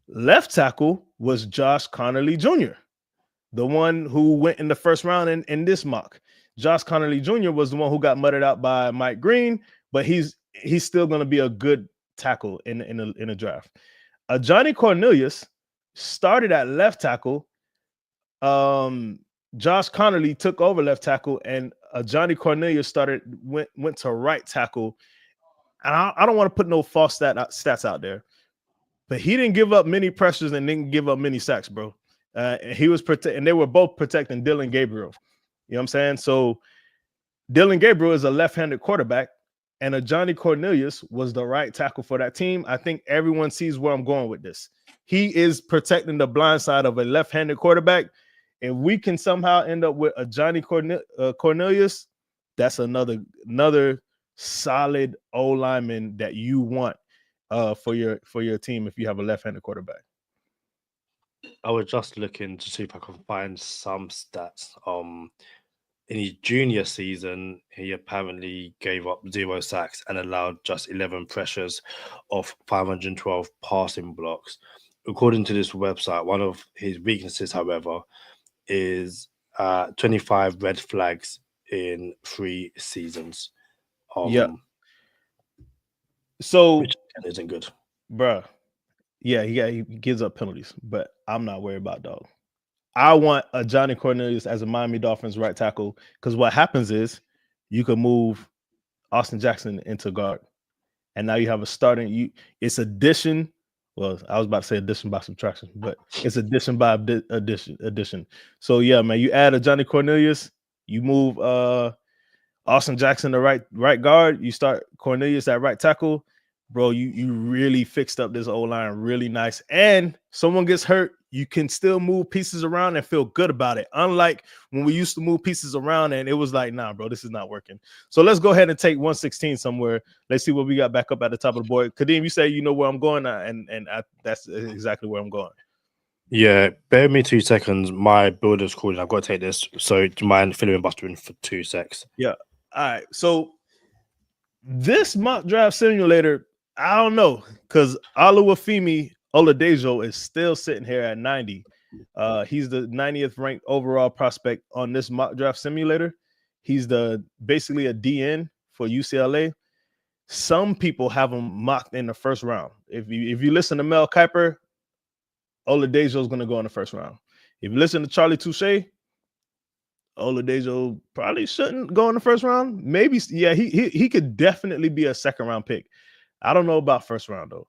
Left tackle was Josh Connolly Jr., the one who went in the 1st round in this mock. Josh Connolly Jr. was the one who got mudded out by Mike Green, but he's still going to be a good tackle in a draft. Johnny Cornelius started at left tackle. Josh Connolly took over left tackle, and Johnny Cornelius went to right tackle. And I don't want to put no false stats out there, but he didn't give up many pressures and didn't give up many sacks, bro. He was and they were both protecting Dylan Gabriel. You know what I'm saying? So Dylan Gabriel is a left-handed quarterback, and Johnny Cornelius was the right tackle for that team. I think everyone sees where I'm going with this. He is protecting the blind side of a left-handed quarterback. If we can somehow end up with a Johnny Cornelius, that's another solid O lineman that you want for your team if you have a left-handed quarterback. I was just looking to see if I can find some stats. In his junior season, he apparently gave up 0 sacks and allowed just 11 pressures off 512 passing blocks. According to this website, one of his weaknesses, however, is 25 red flags in 3 seasons. So which isn't good, bruh. Yeah, he gives up penalties, but I'm not worried about dog. I want a Johnny Cornelius as a Miami Dolphins right tackle, because what happens is you can move Austin Jackson into guard, and now you have a starting. It's addition Well, I was about to say addition by subtraction, but it's addition by addition. So yeah, man, you add a Johnny Cornelius, you move Austin Jackson to right guard, you start Cornelius at right tackle. Bro, you really fixed up this O-line really nice. And someone gets hurt, you can still move pieces around and feel good about it. Unlike when we used to move pieces around and it was like, nah, bro, this is not working. So let's go ahead and take 116 somewhere. Let's see what we got back up at the top of the board. Kadeem, you say you know where I'm going, that's exactly where I'm going. Yeah, bear me 2 seconds. My builder's calling. I've got to take this. So do you mind filling Buster in for 2 secs? Yeah. All right. So this mock draft simulator, I don't know, because Oluwafemi Oladejo is still sitting here at 90. He's the 90th ranked overall prospect on this mock draft simulator. He's basically a DN for UCLA. Some people have him mocked in the first round. If you listen to Mel Kiper, Oladejo is going to go in the first round. If you listen to Charlie Touche, Oladejo probably shouldn't go in the first round. Maybe, yeah, he could definitely be a second round pick. I don't know about first round though.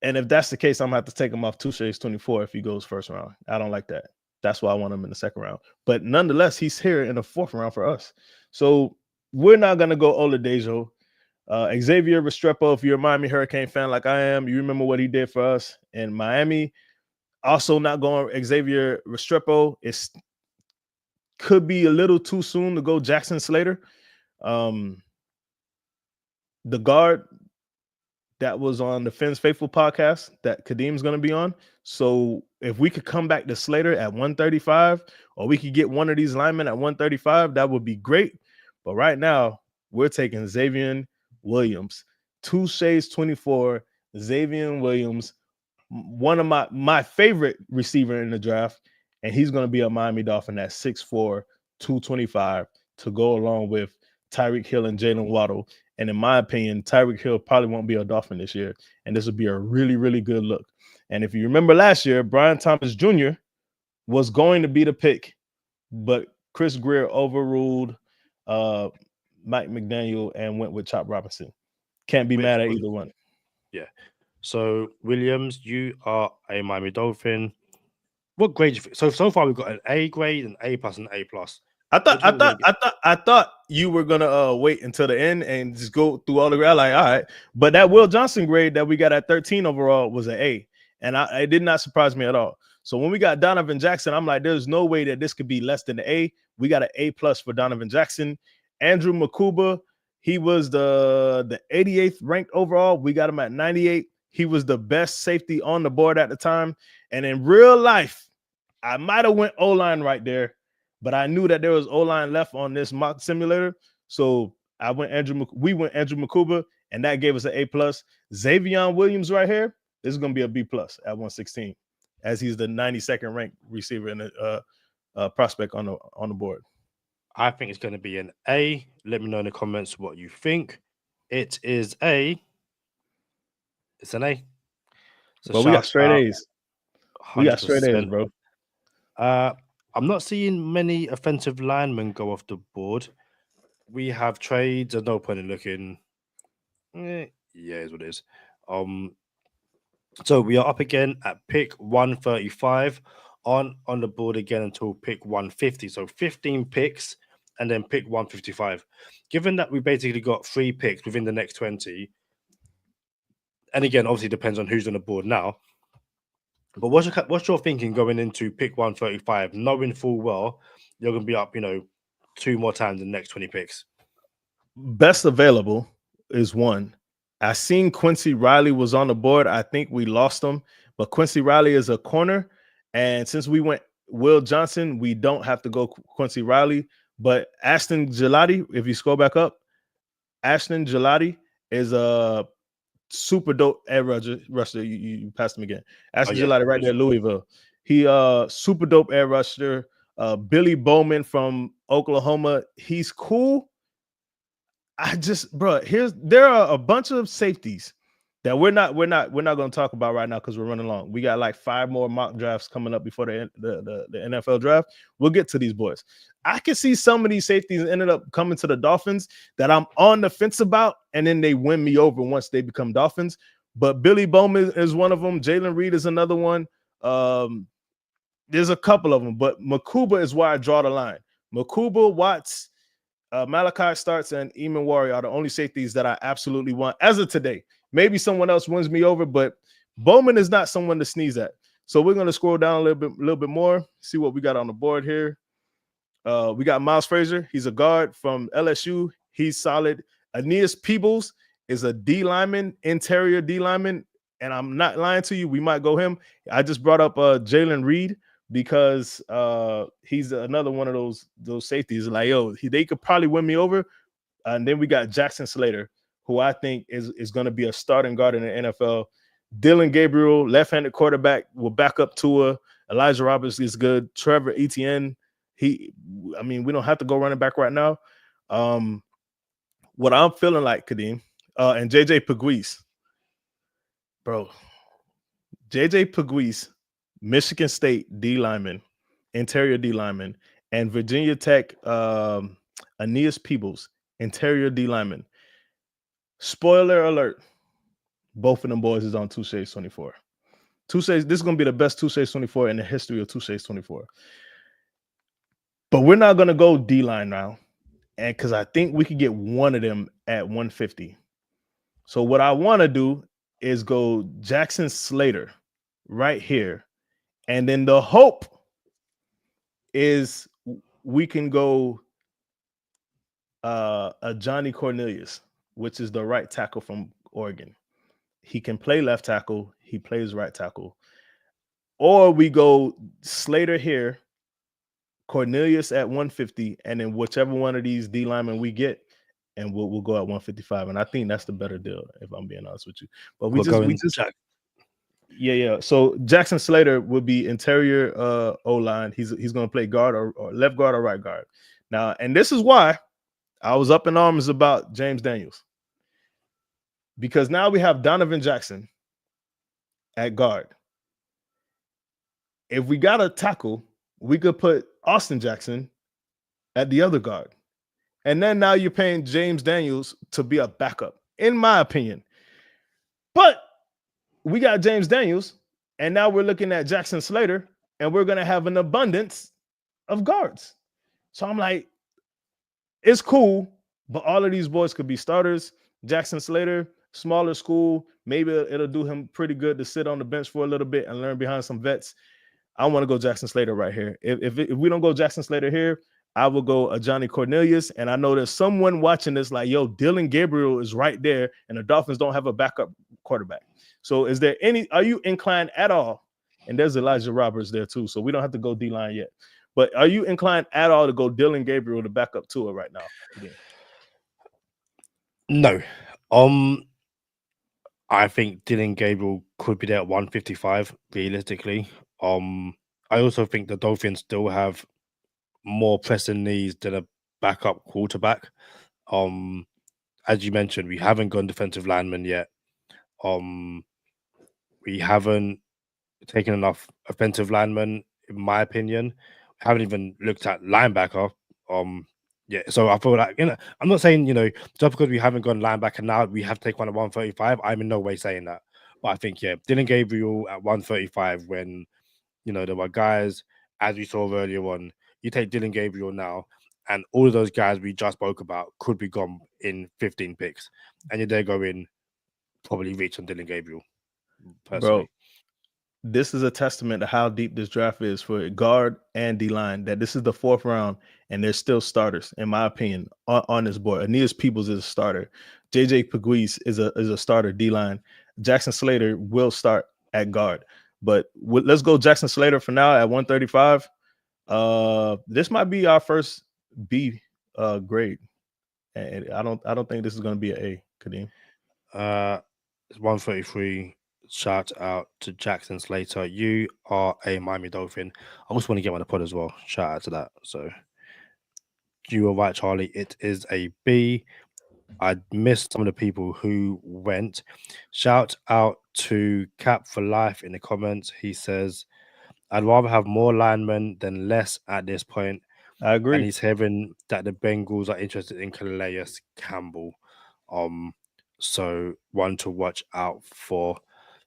And if that's the case, I'm gonna have to take him off Touche's 24 if he goes first round. I don't like that. That's why I want him in the second round. But nonetheless, he's here in the fourth round for us. So we're not gonna go Oladejo. Xavier Restrepo, if you're a Miami Hurricane fan like I am, you remember what he did for us in Miami. Also not going Xavier Restrepo. It could be a little too soon to go Jackson Slater. The guard that was on the Fins Faithful podcast that Kadeem's going to be on. So if we could come back to Slater at 135, or we could get one of these linemen at 135, that would be great. But right now, we're taking Xavier Williams. Touche's 24, Xavier Williams, one of my favorite receiver in the draft, and he's going to be a Miami Dolphin at 6'4", 225 to go along with Tyreek Hill and Jalen Waddle. And in my opinion, Tyreek Hill probably won't be a Dolphin this year, and this will be a really, really good look. And if you remember last year, Brian Thomas Jr. was going to be the pick, but Chris Greer overruled Mike McDaniel and went with Chop Robinson. Can't be mad at either one. Yeah. So Williams, you are a Miami Dolphin. What grade? So far we've got an A grade, an A plus, an A plus. I thought you were gonna wait until the end and just go through all the grade. Like, all right, but that Will Johnson grade that we got at 13 overall was an A, and it did not surprise me at all. So when we got Donovan Jackson, I'm like, there's no way that this could be less than an A. We got an A plus for Donovan Jackson. Andrew Makuba, he was the 88th ranked overall. We got him at 98. He was the best safety on the board at the time. And in real life, I might have went O-line right there, but I knew that there was O-line left on this mock simulator. So we went Andrew Makuba, and that gave us an A plus. Xavier Williams right here, this is going to be a B plus at 116, as he's the 92nd ranked receiver in the prospect on the board. I think it's going to be an A. Let me know in the comments what you think. It is A. It's an A. So well, we got straight A's. 100%. We got straight A's, bro. I'm not seeing many offensive linemen go off the board. We have trades. There's no point in looking. Yeah, is what it is. So we are up again at pick 135 on the board again until pick 150. So 15 picks and then pick 155. Given that we basically got 3 picks within the next 20, and again, obviously depends on who's on the board now. But what's your thinking going into pick 135, knowing full well you're going to be up, 2 more times in the next 20 picks? Best available is 1. I seen Quincy Riley was on the board. I think we lost him, but Quincy Riley is a corner. And since we went Will Johnson, we don't have to go Quincy Riley. But Ashton Gelati, if you scroll back up, Ashton Gelati is a super dope edge rusher. You passed him again. Ashton Gelati right there, Louisville. He super dope edge rusher. Billy Bowman from Oklahoma. He's cool. There are a bunch of safeties that we're not going to talk about right now because we're running long. We got like 5 more mock drafts coming up before the NFL draft. We'll get to these boys. I can see some of these safeties ended up coming to the Dolphins that I'm on the fence about, and then they win me over once they become Dolphins. But Billy Bowman is one of them. Jalen Reed is another one. There's a couple of them, but Makuba is where I draw the line. Makuba, Watts, Malachi Starks, and Eamon Warrior are the only safeties that I absolutely want as of today. Maybe someone else wins me over, but Bowman is not someone to sneeze at. So we're going to scroll down a little bit more, see what we got on the board here. We got Miles Frazier. He's a guard from LSU. He's solid. Aeneas Peebles is a D lineman, interior D lineman, and I'm not lying to you. We might go him. I just brought up Jalen Reed because he's another one of those safeties. Like, yo, they could probably win me over. And then we got Jackson Slater, who I think is going to be a starting guard in the NFL. Dylan Gabriel, left-handed quarterback, will back up Tua. Elijah Roberts is good. Trevor Etienne, we don't have to go running back right now. What I'm feeling like, Kadeem, and JJ Pegues, bro. JJ Pegues, Michigan State D lineman, interior D lineman, and Virginia Tech Aeneas Peebles, interior D lineman. Spoiler alert, both of them boys is on Touche 24. This is going to be the best Touche 24 in the history of Touche 24. But we're not going to go D-line now, and because I think we could get one of them at 150. So what I want to do is go Jackson Slater right here. And then the hope is we can go a Johnny Cornelius, which is the right tackle from Oregon. He can play left tackle. He plays right tackle. Or we go Slater here, Cornelius at 150, and then whichever one of these D linemen we get, and we'll go at 155. And I think that's the better deal, if I'm being honest with you. But yeah. So Jackson Slater would be interior O-line. He's going to play guard or left guard or right guard. Now, and this is why I was up in arms about James Daniels. Because now we have Donovan Jackson at guard. If we got a tackle, we could put Austin Jackson at the other guard. And then now you're paying James Daniels to be a backup, in my opinion. But we got James Daniels, and now we're looking at Jackson Slater, and we're going to have an abundance of guards. So I'm like, it's cool, but all of these boys could be starters. Jackson Slater, smaller school, maybe it'll do him pretty good to sit on the bench for a little bit and learn behind some vets. I want to go Jackson Slater right here. If we don't go Jackson Slater here, I will go a Johnny Cornelius. And I know there's someone watching this like, yo, Dylan Gabriel is right there, and the Dolphins don't have a backup quarterback. So are you inclined at all? And there's Elijah Roberts there too, so we don't have to go D-line yet. But are you inclined at all to go Dylan Gabriel to back up Tua right now? No. I think Dylan Gabriel could be there at 155, realistically. I also think the Dolphins still have more pressing needs than a backup quarterback. As you mentioned, we haven't gone defensive lineman yet. We haven't taken enough offensive linemen, in my opinion. We haven't even looked at linebacker. So I feel like, I'm not saying, just because we haven't gone linebacker now, we have to take one at 135. I'm in no way saying that. But I think, Dylan Gabriel at 135 when, there were guys, as we saw earlier on, you take Dylan Gabriel now, and all of those guys we just spoke about could be gone in 15 picks. And you're there going, probably reach on Dylan Gabriel, personally. Bro, this is a testament to how deep this draft is for guard and D-line, that this is the 4th round, and there's still starters, in my opinion, on this board. Aeneas Peebles is a starter. JJ Pegues is a starter D-line. Jackson Slater will start at guard. But let's go Jackson Slater for now at 135. This might be our first B grade. And I don't think this is going to be an A, Kadeem. It's 133. Shout out to Jackson Slater. You are a Miami Dolphin. I also want to get on the pod as well. Shout out to that. So you were right, Charlie. It is a B. I missed some of the people who went. Shout out to Cap for Life in the comments. He says, I'd rather have more linemen than less at this point. I agree. And he's hearing that the Bengals are interested in Calais Campbell. So one to watch out for.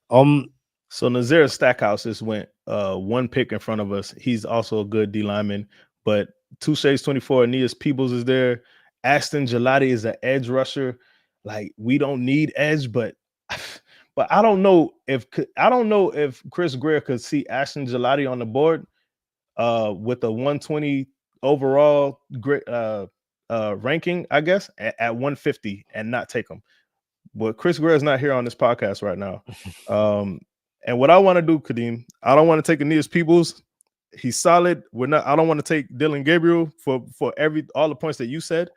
So Nazir Stackhouse just went one pick in front of us. He's also a good D lineman, but Touche's 24, Aeneas Peebles is there. Aston Gelati is an edge rusher. Like, we don't need edge, but I don't know if Chris Greer could see Aston Gelati on the board with a 120 overall ranking, I guess, at 150 and not take him. But Chris Greer is not here on this podcast right now. And what I want to do, Kadeem, I don't want to take Aeneas Peebles. He's solid. I don't want to take Dylan Gabriel for all the points that you said.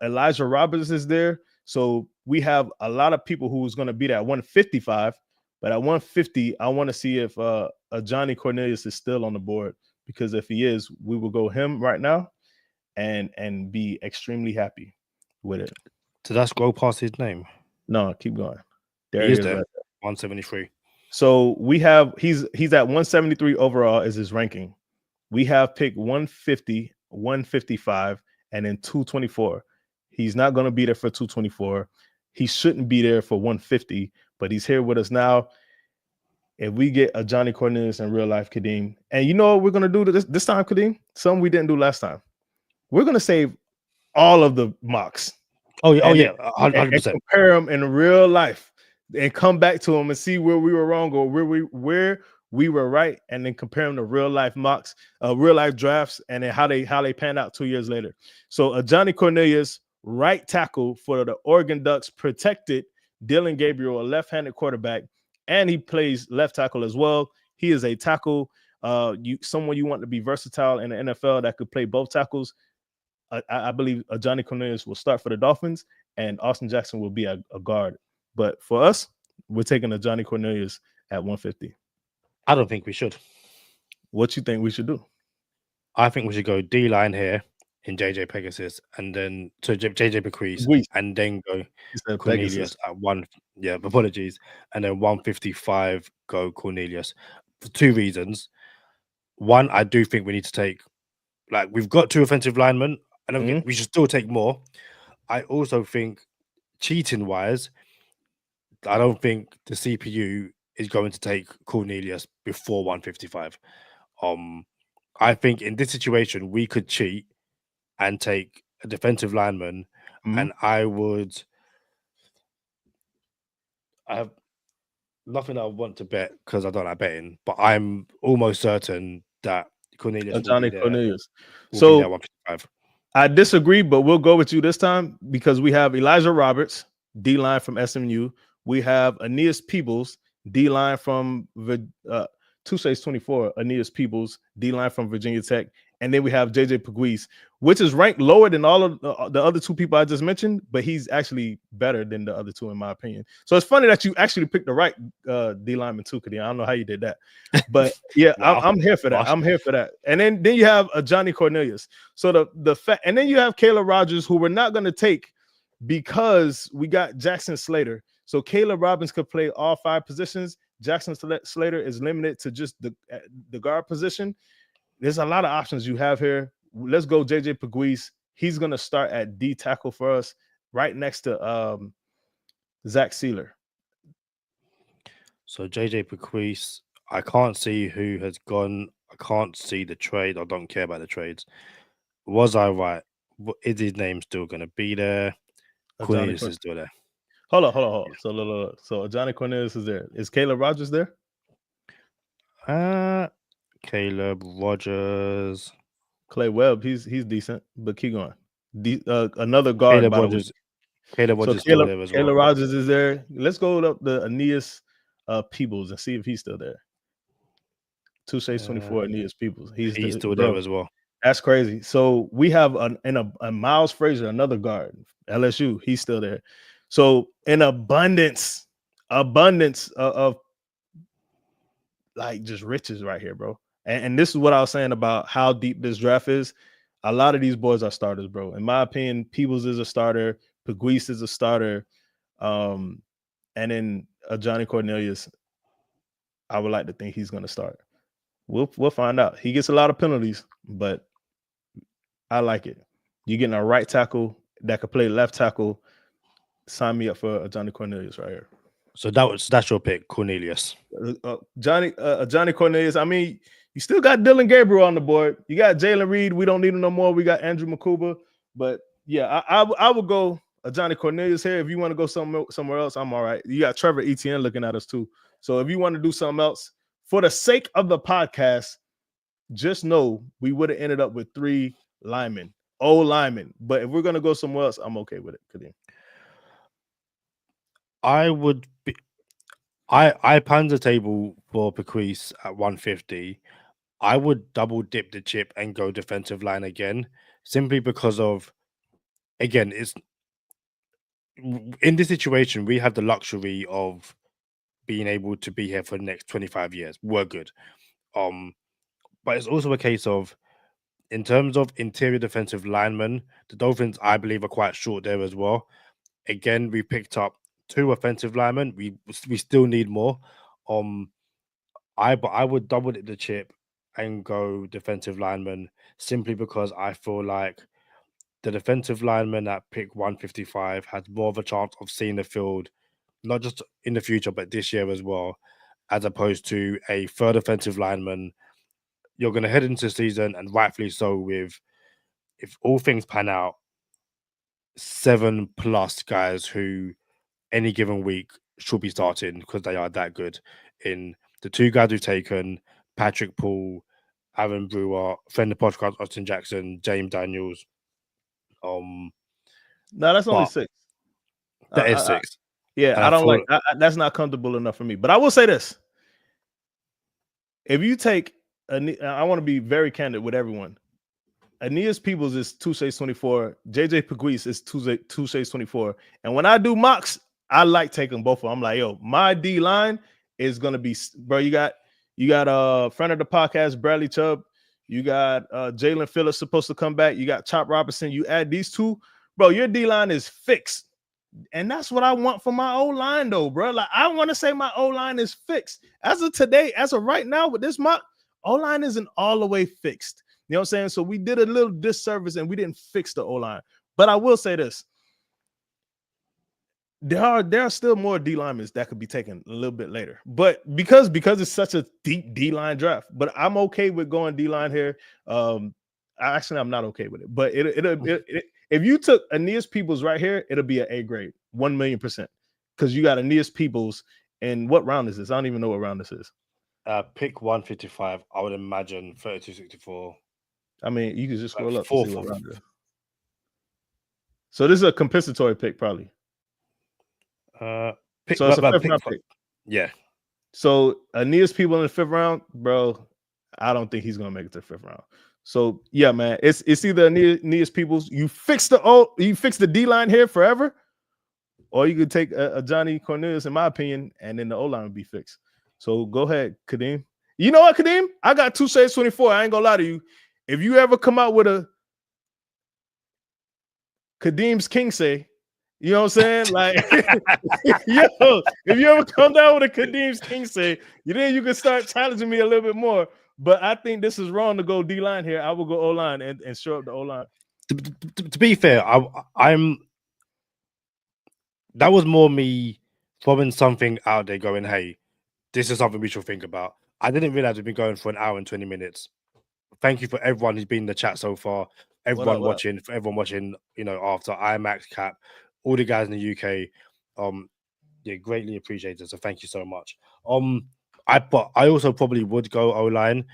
Elijah Roberts is there. So we have a lot of people who's going to be at 155. But at 150, I want to see if Johnny Cornelius is still on the board, because if he is, we will go him right now and be extremely happy with it. So that's go past his name. No, keep going. There he is there. Right 173. So we have he's at 173 overall is his ranking. We have picked 150, 155, and then 224. He's not going to be there for 224. He shouldn't be there for 150, but he's here with us now. If we get a Johnny Cornelius in real life, Kadeem, and you know what we're going to do this time, Kadeem? Something we didn't do last time. We're going to save all of the mocks. Oh yeah, 100%. And compare them in real life and come back to them and see where we were wrong or where we were right, and then compare them to real life mocks, real life drafts, and then how they panned out 2 years later. So Johnny Cornelius, right tackle for the Oregon Ducks, protected Dylan Gabriel, a left-handed quarterback, and he plays left tackle as well. He is a tackle, someone you want to be versatile in the NFL that could play both tackles. I believe Johnny Cornelius will start for the Dolphins, and Austin Jackson will be a guard. But for us, we're taking a Johnny Cornelius at 150. I don't think we should. What you think we should do? I think we should go D-line here in JJ Pegasus, and then to JJ Bequeath, and then go Cornelius Pegasus at one. Yeah, apologies. And then 155 go Cornelius for two reasons. One, I do think we need to take, like, we've got two offensive linemen. I don't think we should still take more. I also think cheating wise, I don't think the CPU is going to take Cornelius before 155. I think in this situation we could cheat and take a defensive lineman, and I have nothing I want to bet because I don't like betting, but I'm almost certain that Cornelius Johnny Cornelius. So 155. I disagree, but we'll go with you this time because we have Elijah Roberts, D-line from SMU. We have Aeneas Peebles, D-line from Touche's 24, Aeneas Peebles, D-line from Virginia Tech. And then we have JJ Pegues, which is ranked lower than all of the other two people I just mentioned, but he's actually better than the other two, in my opinion. So it's funny that you actually picked the right D-lineman too, Kadeem. I don't know how you did that. But yeah, wow. I'm here for that. I'm here for that. And then you have a Johnny Cornelius. So and then you have Caleb Rogers, who we're not going to take because we got Jackson Slater. So Caleb Robbins could play all five positions. Jackson Slater is limited to just the guard position. There's a lot of options you have here. Let's go JJ Pegues. He's going to start at D tackle for us, right next to Zach Sealer. So JJ Pegues, I can't see who has gone. I can't see the trade. I don't care about the trades. Was I right? Is his name still going to be there? Cornelius is still there. Hold on. Yeah. So Johnny Cornelius is there. Is Caleb Rogers there? Caleb Rogers, Clay Webb, he's decent, but keep going. Another guard. Caleb Rogers still there as well. Caleb Rogers is there. Let's go up the Aeneas Peebles and see if he's still there. Touche's 24, Aeneas Peebles. He's still there as well. That's crazy. So we have a Miles Frazier, another guard, LSU. He's still there. So in abundance of like just riches right here, bro. And this is what I was saying about how deep this draft is. A lot of these boys are starters, bro. In my opinion, Peebles is a starter. Pegues is a starter. And then Johnny Cornelius, I would like to think he's going to start. We'll find out. He gets a lot of penalties, but I like it. You're getting a right tackle that could play left tackle. sign me up for Johnny Cornelius right here. So that's your pick, Cornelius. Johnny Cornelius. I mean, you still got Dylan Gabriel on the board. You got Jalen Reed. We don't need him no more. We got Andrew Makuba. But yeah, I would go Johnny Cornelius here. If you want to go somewhere else, I'm all right. You got Trevor Etienne looking at us too. So if you want to do something else, for the sake of the podcast, just know we would have ended up with 3 linemen, old linemen. But if we're gonna go somewhere else, I'm okay with it. Kadeem. I panned the table for Bequeath at 150. I would double dip the chip and go defensive line again, simply because of, again, it's in this situation, we have the luxury of being able to be here for the next 25 years. We're good. But it's also a case of, in terms of interior defensive linemen, the Dolphins, I believe, are quite short there as well. Again, we picked up 2 offensive linemen. We still need more. I would double the chip and go defensive lineman, simply because I feel like the defensive lineman at pick 155 has more of a chance of seeing the field, not just in the future, but this year as well, as opposed to a third offensive lineman. You're going to head into the season, and rightfully so, with, if all things pan out, 7+ guys who any given week should be starting because they are that good. In the 2 guys we've taken, Patrick Paul, Aaron Brewer, friend of the podcast, Austin Jackson, James Daniels. No, that's only 6. That is 6. Yeah, I don't like that's not comfortable enough for me. But I will say this: if you take, I want to be very candid with everyone. Aeneas Peoples is 2 shades 24. JJ Pegues is 2 shades 24. And when I do mocks, I like taking both of them. I'm like, yo, my D line is gonna be, bro. You got a friend of the podcast, Bradley Chubb. You got Jalen Phillips supposed to come back. You got Chop Robinson. You add these 2, bro. Your D line is fixed. And that's what I want for my O-line, though, bro. Like, I want to say my O-line is fixed. As of today, as of right now, with this mock, O-line isn't all the way fixed. You know what I'm saying? So we did a little disservice and we didn't fix the O-line. But I will say this: there are still more D linemen that could be taken a little bit later. But because it's such a deep D line draft, but I'm okay with going D line here. Actually, I'm not okay with it. But if you took Aeneas Peoples right here, it'll be an A grade, 1,000,000%, because you got Aeneas Peoples. And what round is this? I don't even know what round this is. Pick 155. I would imagine 32-64. I mean, you can just scroll up. Fourth. To see what round it is. So this is a compensatory pick, probably. So it's a 5th round pick. Yeah. So Aeneas Peoples in the 5th round, bro. I don't think he's gonna make it to the 5th round. So yeah, man, it's either Aeneas Peoples. You fix the D line here forever, or you could take a Johnny Cornelius, in my opinion, and then the O line would be fixed. So go ahead, Kadeem. You know what, Kadeem? I got 2 shades 24. I ain't gonna lie to you. If you ever come out with a Kadeem's King say, you know what I'm saying? Like, yo, if you ever come down with a Kadeem's King say, then you can start challenging me a little bit more. But I think this is wrong to go D line here. I will go O line and show up the O line. To be fair, I'm. That was more me throwing something out there, going, "Hey, this is something we should think about." I didn't realize we've been going for 1 hour and 20 minutes. Thank you for everyone who's been in the chat so far. Everyone watching, for everyone watching, after IMAX, Cap, all the guys in the UK. Yeah, greatly appreciated. So thank you so much. But I also probably would go O-line.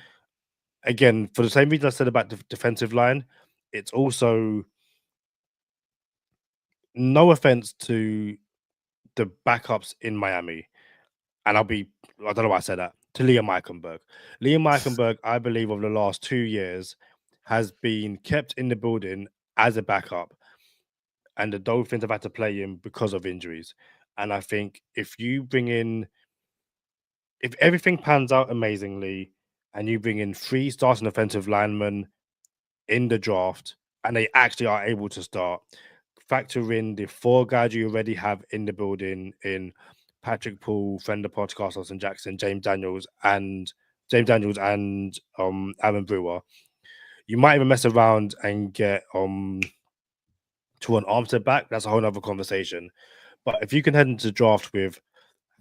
Again, for the same reason I said about the defensive line, it's also, no offense to the backups in Miami, and I don't know why I said that, to Liam Eichenberg. Liam Eichenberg, I believe, over the last 2 years, has been kept in the building as a backup, and the Dolphins have had to play him because of injuries. And I think if everything pans out amazingly, and you bring in 3 starting offensive linemen in the draft, and they actually are able to start, factor in the 4 guys you already have in the building in Patrick Paul, friend of the podcast, Austin Jackson, James Daniels, and Aaron Brewer. You might even mess around and get to an Armstead back. That's a whole other conversation. But if you can head into draft with,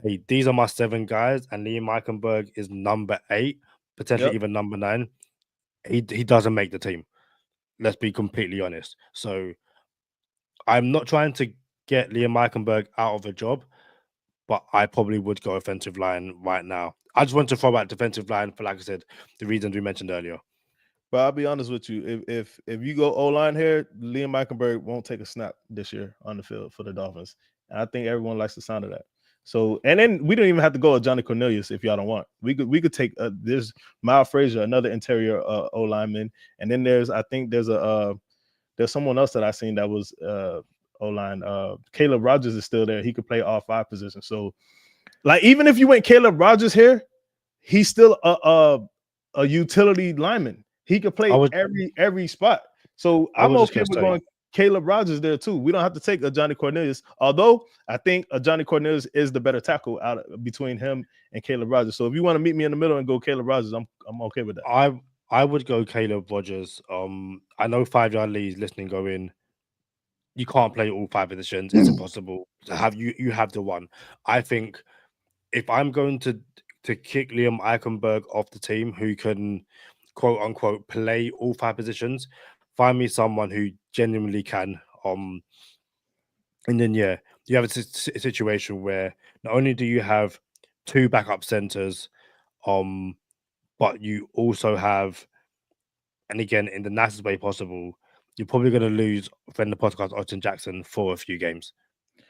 hey, these are my 7 guys, and Liam Eichenberg is number 8, potentially even number 9, he doesn't make the team. Let's be completely honest. So I'm not trying to get Liam Eichenberg out of a job, but I probably would go offensive line right now. I just want to throw out defensive line for, like I said, the reasons we mentioned earlier. But I'll be honest with you, if you go O-line here, Liam Eichenberg won't take a snap this year on the field for the Dolphins. And I think everyone likes the sound of that. So, and then we don't even have to go with Johnny Cornelius if y'all don't want. We could take there's Miles Frazier, another interior O-lineman, and then there's someone else that I seen that was O-line. Caleb Rogers is still there. He could play all 5 positions. So, like, even if you went Caleb Rogers here, he's still a utility lineman. He could play every spot. So I'm okay with going Caleb Rogers there too. We don't have to take a Johnny Cornelius, although I think a Johnny Cornelius is the better tackle between him and Caleb Rogers. So if you want to meet me in the middle and go Caleb Rogers, I'm okay with that. I would go Caleb Rogers. I know 5-yard leads listening going, you can't play all 5 positions. It's impossible to have you have the one. I think if I'm going to kick Liam Eichenberg off the team who can quote unquote play all 5 positions, find me someone who genuinely can. And then you have a situation where not only do you have 2 backup centers, but you also have, and again in the nicest way possible, you're probably going to lose friend of the podcast Austin Jackson for a few games.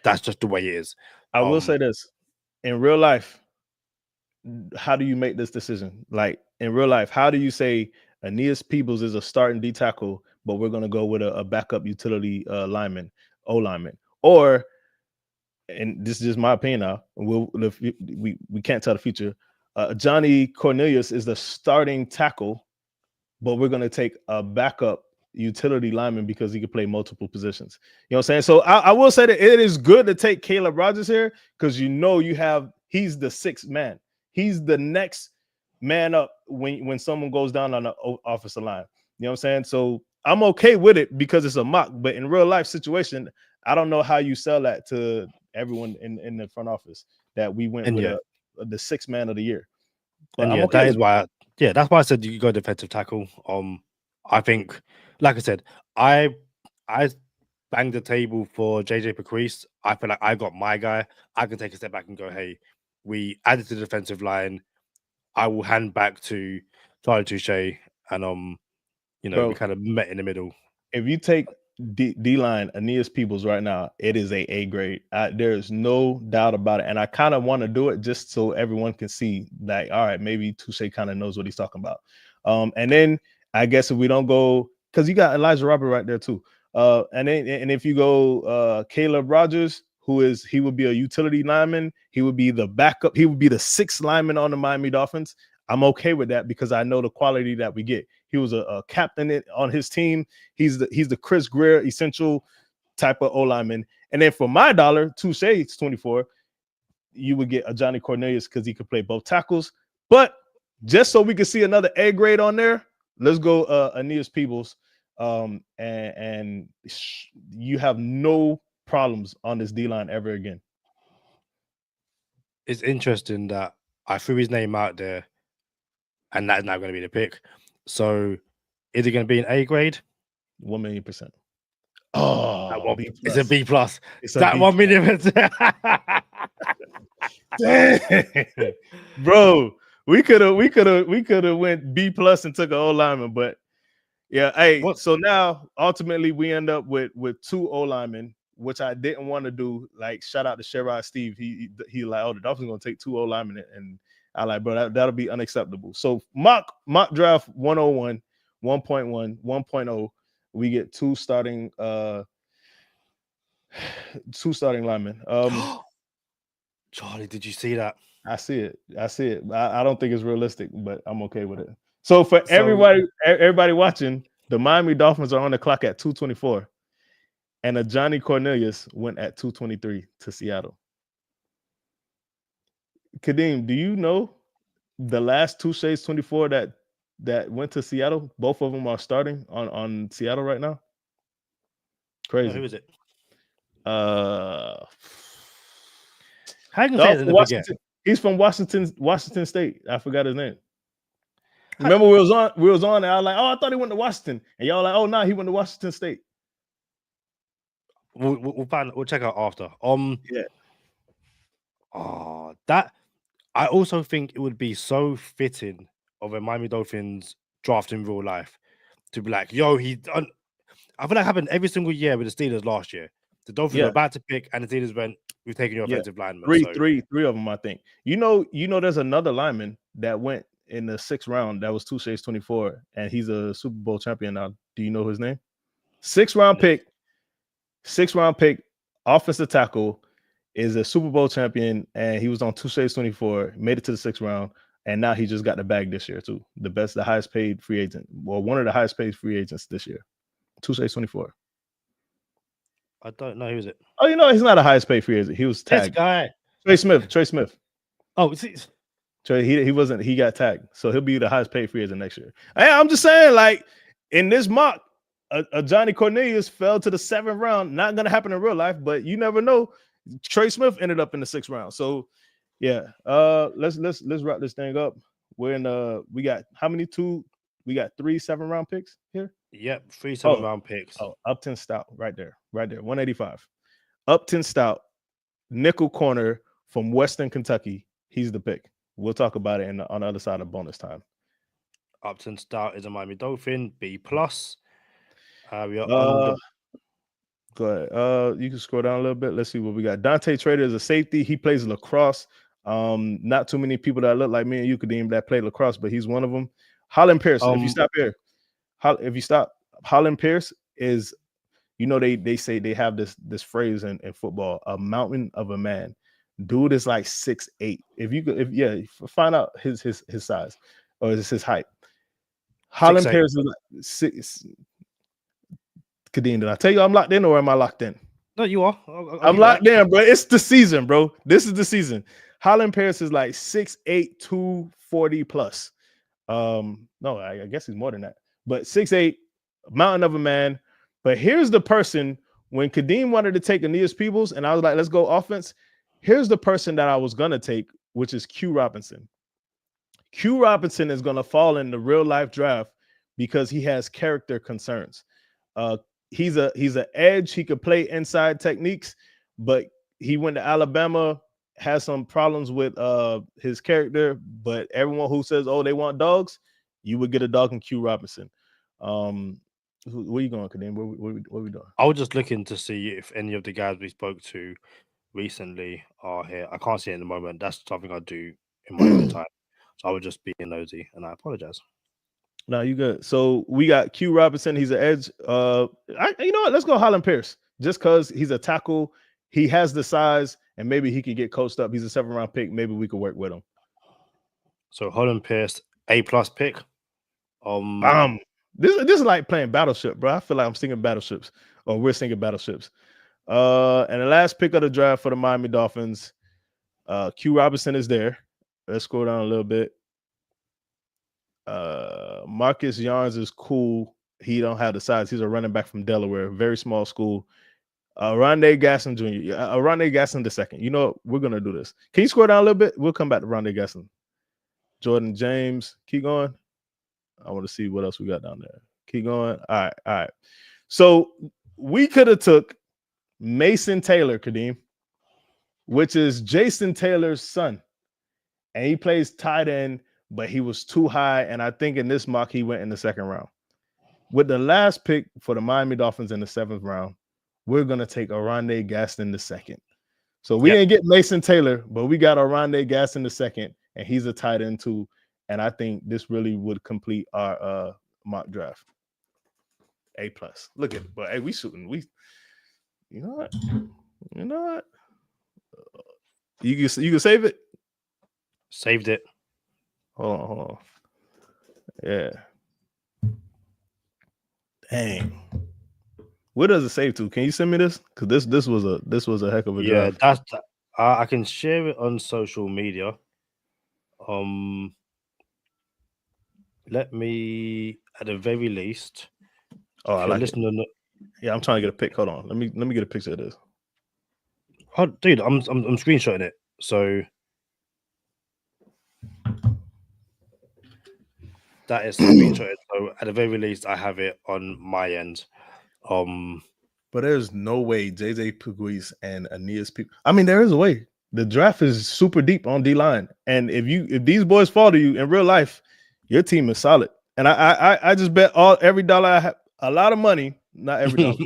That's just the way it is. I will say this: in real life, how do you make this decision? Like in real life, how do you say Aeneas Peebles is a starting D tackle, but we're going to go with a backup utility lineman, O lineman? Or, and this is just my opinion now, we can't tell the future. Johnny Cornelius is the starting tackle, but we're going to take a backup utility lineman because he can play multiple positions. You know what I'm saying? So I will say that it is good to take Caleb Rogers here because he's the 6th man. He's the next man up when someone goes down on the offensive line. You know what I'm saying? So I'm okay with it because it's a mock, but in real life situation, I don't know how you sell that to everyone in the front office that we went with the 6th man of the year. But and that is why that's why I said you go defensive tackle. I think, like I said, I banged the table for JJ Paquise. I feel like I got my guy. I can take a step back and go, hey, we added to the defensive line. I will hand back to Charlie Touche, and we kind of met in the middle. If you take D-line Aeneas Peebles right now, it is a grade. There's no doubt about it. And I kind of want to do it just so everyone can see that, all right, maybe Touche kind of knows what he's talking about. And then I guess if we don't go, because you got Elijah Robert right there too. And if you go Caleb Rogers, he would be a utility lineman. He would be the backup. He would be the 6th lineman on the Miami Dolphins. I'm okay with that because I know the quality that we get. He was a captain on his team. He's the Chris Greer essential type of O-lineman. And then for my dollar, Touche, it's 24, you would get a Johnny Cornelius because he could play both tackles. But just so we can see another A grade on there, let's go Aeneas Peebles. And you have no problems on this D-line ever again. It's interesting that I threw his name out there, and that's not going to be the pick. So, is it going to be an A grade? 1,000,000%. Oh, it's a B plus. It's that 1,000,000%. Bro, we could have went B plus and took an O lineman, but yeah. Hey, so now ultimately we end up with 2 O linemen, which I didn't want to do. Like, shout out to Sherrod Steve. He like, oh, the Dolphins gonna take 2 O linemen, and I like, bro, that'll be unacceptable. So mock draft 101, 1.1, 1.0. We get 2 starting linemen. Charlie, did you see that? I see it. I don't think it's realistic, but I'm okay with it. So for everybody watching, the Miami Dolphins are on the clock at 2:24, and a Johnny Cornelius went at 2:23 to Seattle. Kadeem, do you know the last 2 Shades 24 that went to Seattle? Both of them are starting on Seattle right now. Crazy. Who is it? How you gonna say it and then forget? He's from Washington State. I forgot his name. Remember we was on and I was like, oh, I thought he went to Washington. And y'all like, oh no, he went to Washington State. We'll check out after. Yeah. That I also think it would be so fitting of a Miami Dolphins draft in real life to be like, yo, I feel like it happened every single year with the Steelers last year. The Dolphins were about to pick, and the Steelers went, we've taken your offensive lineman. Three of them, I think. You know, there's another lineman that went in the 6th round. That was Touche's 24, and he's a Super Bowl champion now. Do you know his name? 6th round pick, offensive tackle, is a Super Bowl champion, and he was on Touche's 24, made it to the 6th round, and now he just got the bag this year too. The highest paid free agent, well, one of the highest paid free agents this year. Touche's 24. I don't know who's it. Oh, you know, he's not a highest paid free agent. He was tagged. This guy. Trey Smith. Oh, Trey, he wasn't. He got tagged, so he'll be the highest paid free agent next year. I'm just saying, like in this mock, a Johnny Cornelius fell to the 7th round. Not gonna happen in real life, but you never know. Trey Smith ended up in the 6th round. So yeah, let's wrap this thing up. We're in we got how many? We got 3 7-round picks here. Yep, 3 7-round picks. Oh, Upton Stout, right there, 185. Upton Stout, nickel corner from Western Kentucky. He's the pick. We'll talk about it on the other side of bonus time. Upton Stout is a Miami Dolphin, B+. We are Go ahead. You can scroll down a little bit. Let's see what we got. Dante Trader is a safety. He plays lacrosse. Not too many people that look like me and you, Kadeem, that play lacrosse, but he's one of them. Holland Pierce. If you stop, Holland Pierce is, you know, they say they have this phrase in football, a mountain of a man. Dude is like 6'8". Find out his size or his height. Holland Pierce is like 6. Kadeem, did I tell you I'm locked in or am I locked in? No, you are. I'm locked in, bro. It's the season, bro. This is the season. Holland Pierce is like 6'8", 240 plus. No, I guess he's more than that. But 6'8", mountain of a man. But here's the person, when Kadeem wanted to take Aeneas Peebles, and I was like, let's go offense. Here's the person that I was going to take, which is Q Robinson. Q Robinson is going to fall in the real life draft because he has character concerns. He's an edge. He could play inside techniques, but he went to Alabama, has some problems with his character. But everyone who says, oh, they want dogs, you would get a dog in Q Robinson. Where you going, Kadeem? What are we doing? I was just looking to see if any of the guys we spoke to recently are here. I can't see it in the moment. That's something I do in my own time. So I would just be nosy, and I apologize. No, you good. So we got Q Robinson. He's an edge. You know what? Let's go Holland Pierce. Just because he's a tackle, he has the size, and maybe he could get coached up. He's a 7-round pick. Maybe we could work with him. So Holland Pierce, A+ pick. This is like playing Battleship, bro. I feel like I'm singing Battleships, or we're singing Battleships. And the last pick of the draft for the Miami Dolphins, Q Robinson is there. Let's scroll down a little bit. Marcus Yarns is cool. He don't have the size. He's a running back from Delaware, very small school. Rondé Gasson Jr. Rondé Gasson II. You know, we're gonna do this. Can you scroll down a little bit? We'll come back to Rondé Gasson. Jordan James, keep going. I want to see what else we got down there. Keep going. All right. So we could have took Mason Taylor, Kadeem, which is Jason Taylor's son, and he plays tight end, but he was too high, and I think in this mock he went in the 2nd round. With the last pick for the Miami Dolphins in the 7th round, we're gonna take Rondé Gaston II. So we didn't get Mason Taylor, but we got Rondé Gaston II, and he's a tight end too. And I think this really would complete our mock draft. A+. Look at it, but hey, we shooting. You know what? You can save it. Saved it. Hold on. Yeah. Dang. Where does it save to? Can you send me this? Because this was a heck of a draft. Yeah, I can share it on social media. Let me, at the very least. Oh, I like it. Yeah, I'm trying to get a pic. Hold on. Let me get a picture of this. Oh, dude, I'm screenshotting it. So that is screenshotted. So at the very least, I have it on my end. But there's no way JJ Puguis and Aeneas people. I mean, there is a way. The draft is super deep on D line, and if these boys fall to you in real life, your team is solid. And I just bet every dollar I have, a lot of money, not every dollar.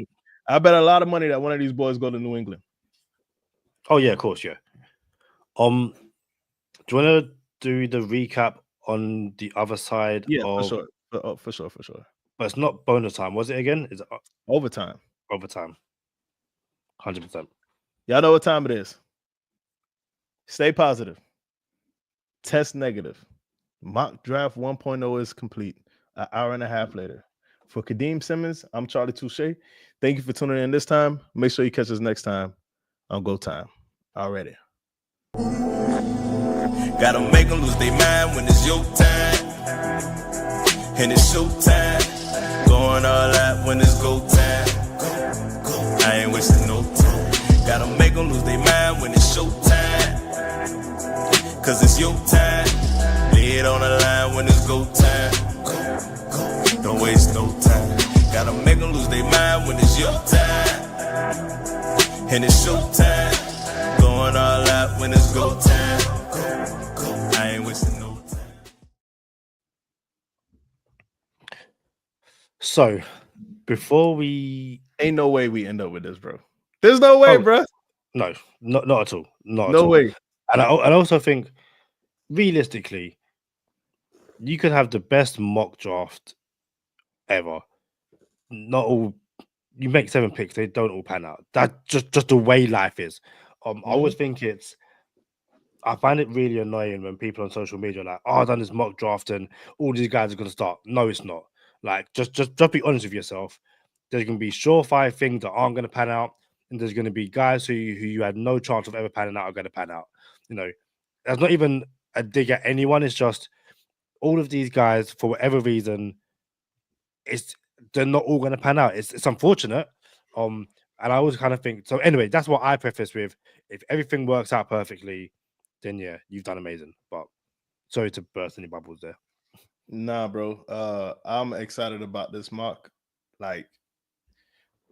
I bet a lot of money that one of these boys go to New England. Oh yeah, of course, yeah. Do you want to do the recap on the other side? Yeah, for sure. For sure. But it's not bonus time, was it again? Is it overtime? Overtime. 100%. Y'all know what time it is. Stay positive. Test negative. Mock draft 1.0 is complete. An hour and a half later. For Kadeem Simmons, I'm Charlie Touche. Thank you for tuning in this time. Make sure you catch us next time on Go Time. Already. Gotta make them lose their mind when it's your time. And it's show time. Going all out when it's go time. I ain't wasting no time. Gotta make them lose their mind when it's show time. Cause it's your time. Lay it on the line when it's go time. Don't waste no time. Gotta make them lose their mind when it's your time. And it's show time. Going all out when it's go time. I ain't wasting no time. So, before we... Ain't no way we end up with this, bro. There's no way, bro. No, not at all. Not no at all. way. And I also think, realistically, you could have the best mock draft ever. Not all... You make 7 picks, they don't all pan out. That's just the way life is. I always think I find it really annoying when people on social media are like, oh, I've done this mock draft and all these guys are going to start. No, it's not. Like, just be honest with yourself. There's going to be surefire things that aren't going to pan out, and there's going to be guys who you had no chance of ever panning out are going to pan out. You know, that's not even a dig at anyone. It's just all of these guys, for whatever reason, they're not all going to pan out. It's unfortunate. And I always kind of think, so anyway, that's what I preface with. If everything works out perfectly, then yeah, you've done amazing. But sorry to burst any bubbles there. Nah, bro. I'm excited about this mock. Like,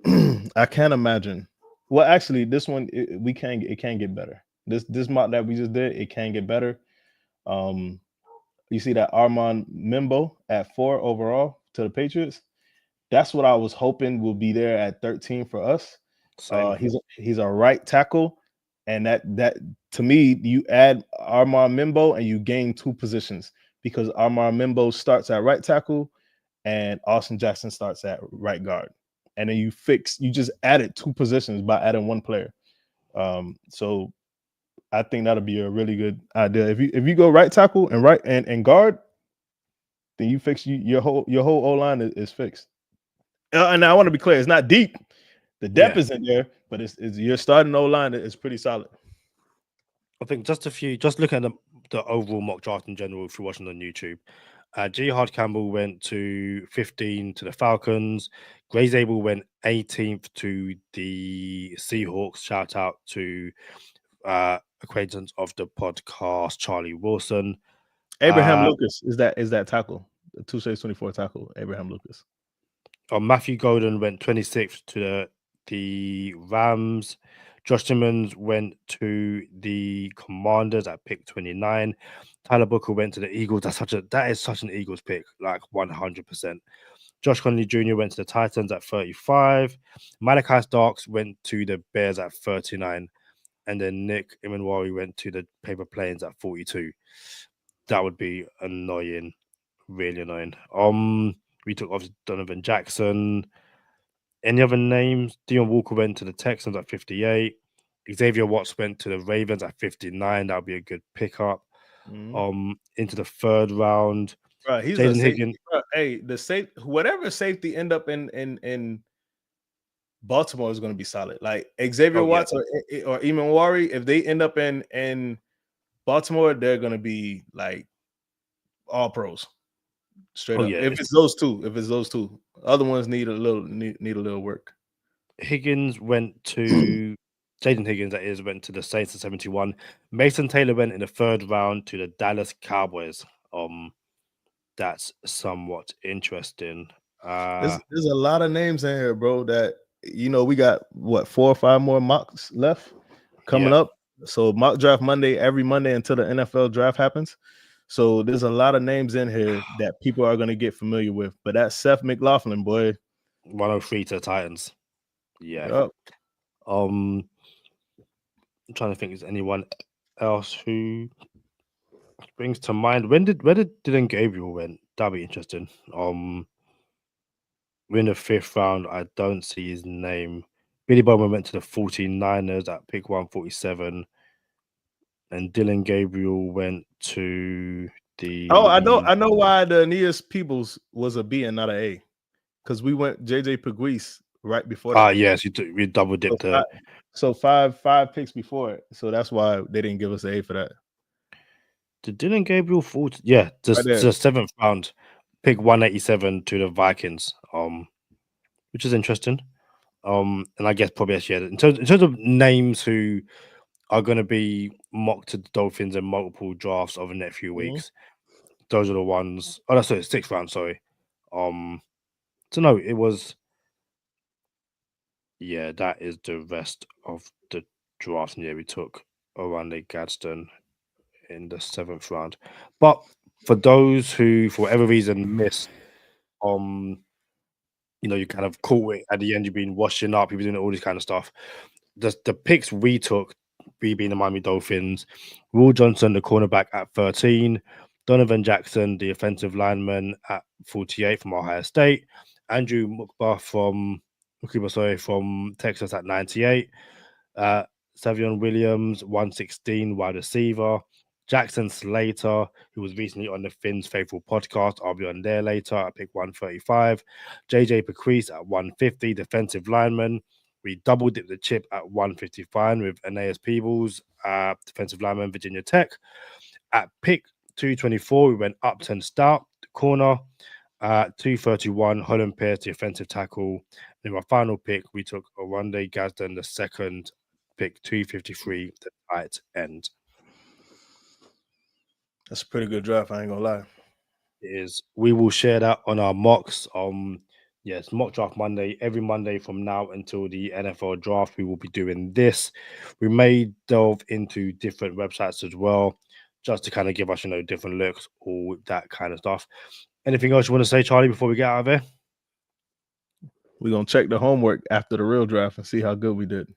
I can't imagine. Well, actually, this one it can get better. This mock that we just did, it can get better. You see that Armand Membou at 4 overall to the Patriots. That's what I was hoping will be there at 13 for us. He's a right tackle, and that to me, you add Armand Membou and you gain 2 positions because Armand Membou starts at right tackle and Austin Jackson starts at right guard, and then you just added 2 positions by adding 1 player. So I think that'll be a really good idea. If you go right tackle and right and guard, then you fix your whole O-line is fixed. And I want to be clear, it's not deep. The depth is in there, but it's your starting O-line is pretty solid. I think just looking at the overall mock draft in general, if you're watching on YouTube, Jihad Campbell went to 15 to the Falcons. Gray Zabel went 18th to the Seahawks. Shout out to acquaintance of the podcast, Charlie Wilson. Abraham Lucas is that tackle, the 2/24 tackle. Abraham Lucas. Matthew Golden went 26th to the Rams. Josh Simmons went to the Commanders at pick 29. Tyler Booker went to the Eagles. That is such an Eagles pick, like 100%. Josh Conley Jr. went to the Titans at 35. Malachi Starks went to the Bears at 39. And then Nick Imanwari went to the Paper Planes at 42. That would be annoying. Really annoying. We took off Donovan Jackson. Any other names? Dion Walker went to the Texans at 58. Xavier Watts went to the Ravens at 59. That would be a good pickup. Into the 3rd round. Right, he's Jaden Higgins. Hey, whatever safety end up in Baltimore is going to be solid. Like Xavier Watts or Imanwari, if they end up in Baltimore, they're going to be like all pros. Straight up. If it's those two, other ones need a little work. Higgins went to Jaden Higgins, that is, went to the Saints at 71. Mason Taylor went in the 3rd round to the Dallas Cowboys. That's somewhat interesting. There's a lot of names in here, bro. That we got what 4 or 5 more mocks left coming up. So mock draft Monday, every Monday until the NFL draft happens. So there's a lot of names in here that people are going to get familiar with. But that's Seth McLaughlin, boy. 103 to the Titans. Yeah. Yep. I'm trying to think, is anyone else who springs to mind? Where did Dylan Gabriel went? That'd be interesting. We're in the 5th round. I don't see his name. Billy Bowman went to the 49ers at pick 147. And Dylan Gabriel went to the. Oh, I know why the Aeneas Peebles was a B and not an A. Because we went JJ Pegues right before that. Yes, we double dipped her. So five picks before it. So that's why they didn't give us an A for that. Did Dylan Gabriel fall? Yeah, the 7th round, pick 187 to the Vikings. Which is interesting. And I guess probably actually in terms of names who are going to be mocked to the Dolphins in multiple drafts over the next few weeks. Those are the ones. Oh, that's 6th round. Sorry. So no, it was. Yeah, that is the rest of the drafts. Yeah, we took Orlando Gadsden in the 7th round. But for those who, for whatever reason, missed, you kind of caught it at the end. You've been washing up. You've been doing all this kind of stuff. The picks we took, we being the Miami Dolphins, Will Johnson, the cornerback, at 13, Donovan Jackson, the offensive lineman, at 48 from Ohio State, Andrew Mukba from Texas at 98, Savion Williams, 116, wide receiver, Jackson Slater, who was recently on the Finn's Faithful podcast. I'll be on there later. I pick 135. JJ Pegues at 150, defensive lineman. We double dipped the chip at 155 with Aeneas Peebles, defensive lineman, Virginia Tech. At pick 224, we went Upton Stout, the corner. 231, Holland Pierce, the offensive tackle. In my final pick, we took Orlando Gadsden, the 2nd, pick 253, the tight end. That's a pretty good draft, I ain't gonna lie. It is. We will share that on our mocks. Yes, mock draft Monday. Every Monday from now until the NFL draft, we will be doing this. We may delve into different websites as well, just to kind of give us, different looks, all that kind of stuff. Anything else you want to say, Charlie, before we get out of here? We're gonna check the homework after the real draft and see how good we did.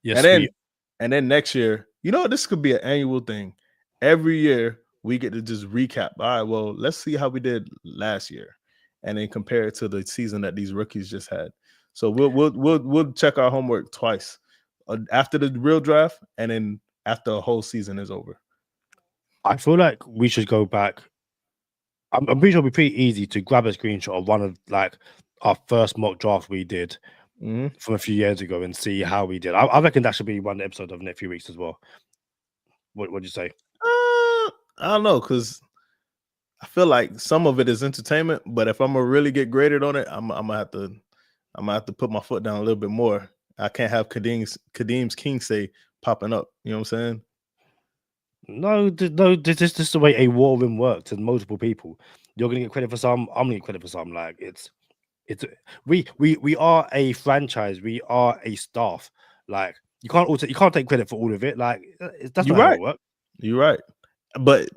Yes, and then next year, this could be an annual thing. Every year we get to just recap. All right, well, let's see how we did last year, and then compare it to the season that these rookies just had. So we'll check our homework twice, after the real draft, and then after a whole season is over. I feel like we should go back. I'm pretty sure it'll be pretty easy to grab a screenshot of one of our first mock draft we did from a few years ago and see how we did. I reckon that should be one episode of the next few weeks as well. What would you say? I don't know, because I feel like some of it is entertainment, but if I'm gonna really get graded on it, I'm gonna have to put my foot down a little bit more. I can't have Kadeem's Kingsay popping up. You know what I'm saying? No, this is the way a war room works. There's multiple people. You're gonna get credit for some. I'm gonna get credit for some. Like we are a franchise. We are a staff. Like you can't take credit for all of it. Like that's not how it works. You're right. But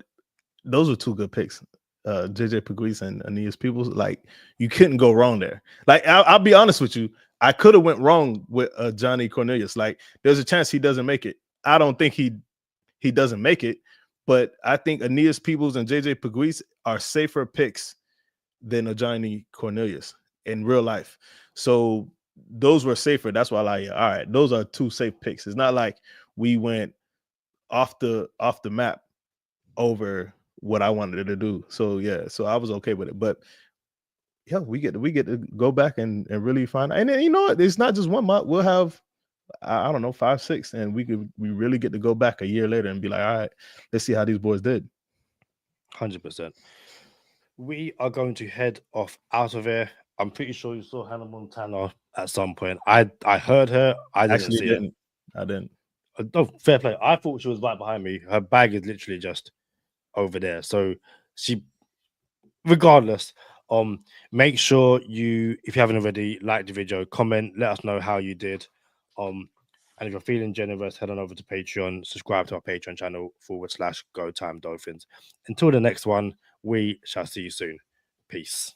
those are 2 good picks. JJ Pegues and Aeneas Peebles. Like you couldn't go wrong there. Like I'll be honest with you. I could have went wrong with Johnny Cornelius. Like there's a chance he doesn't make it. I don't think he doesn't make it, but I think Aeneas Peebles and JJ Pegues are safer picks than a Johnny Cornelius in real life. So those were safer. That's why all right, those are 2 safe picks. It's not like we went off the map over what I wanted to do. So yeah, so I was okay with it. But yeah, we get to go back and really find out. And then it's not just one mock. We'll have I don't know 5, 6, and we really get to go back a year later and be like, all right, let's see how these boys did. 100%. We are going to head off out of here. I'm pretty sure you saw Hannah Montana at some point. I heard her. I didn't see it. I didn't. Oh, fair play. I thought she was right behind me. Her bag is literally just over there. So she, regardless, make sure you, if you haven't already, like the video, comment, let us know how you did. And if you're feeling generous, head on over to Patreon, subscribe to our Patreon channel /Go Time Dolphins. Until the next one, we shall see you soon. Peace.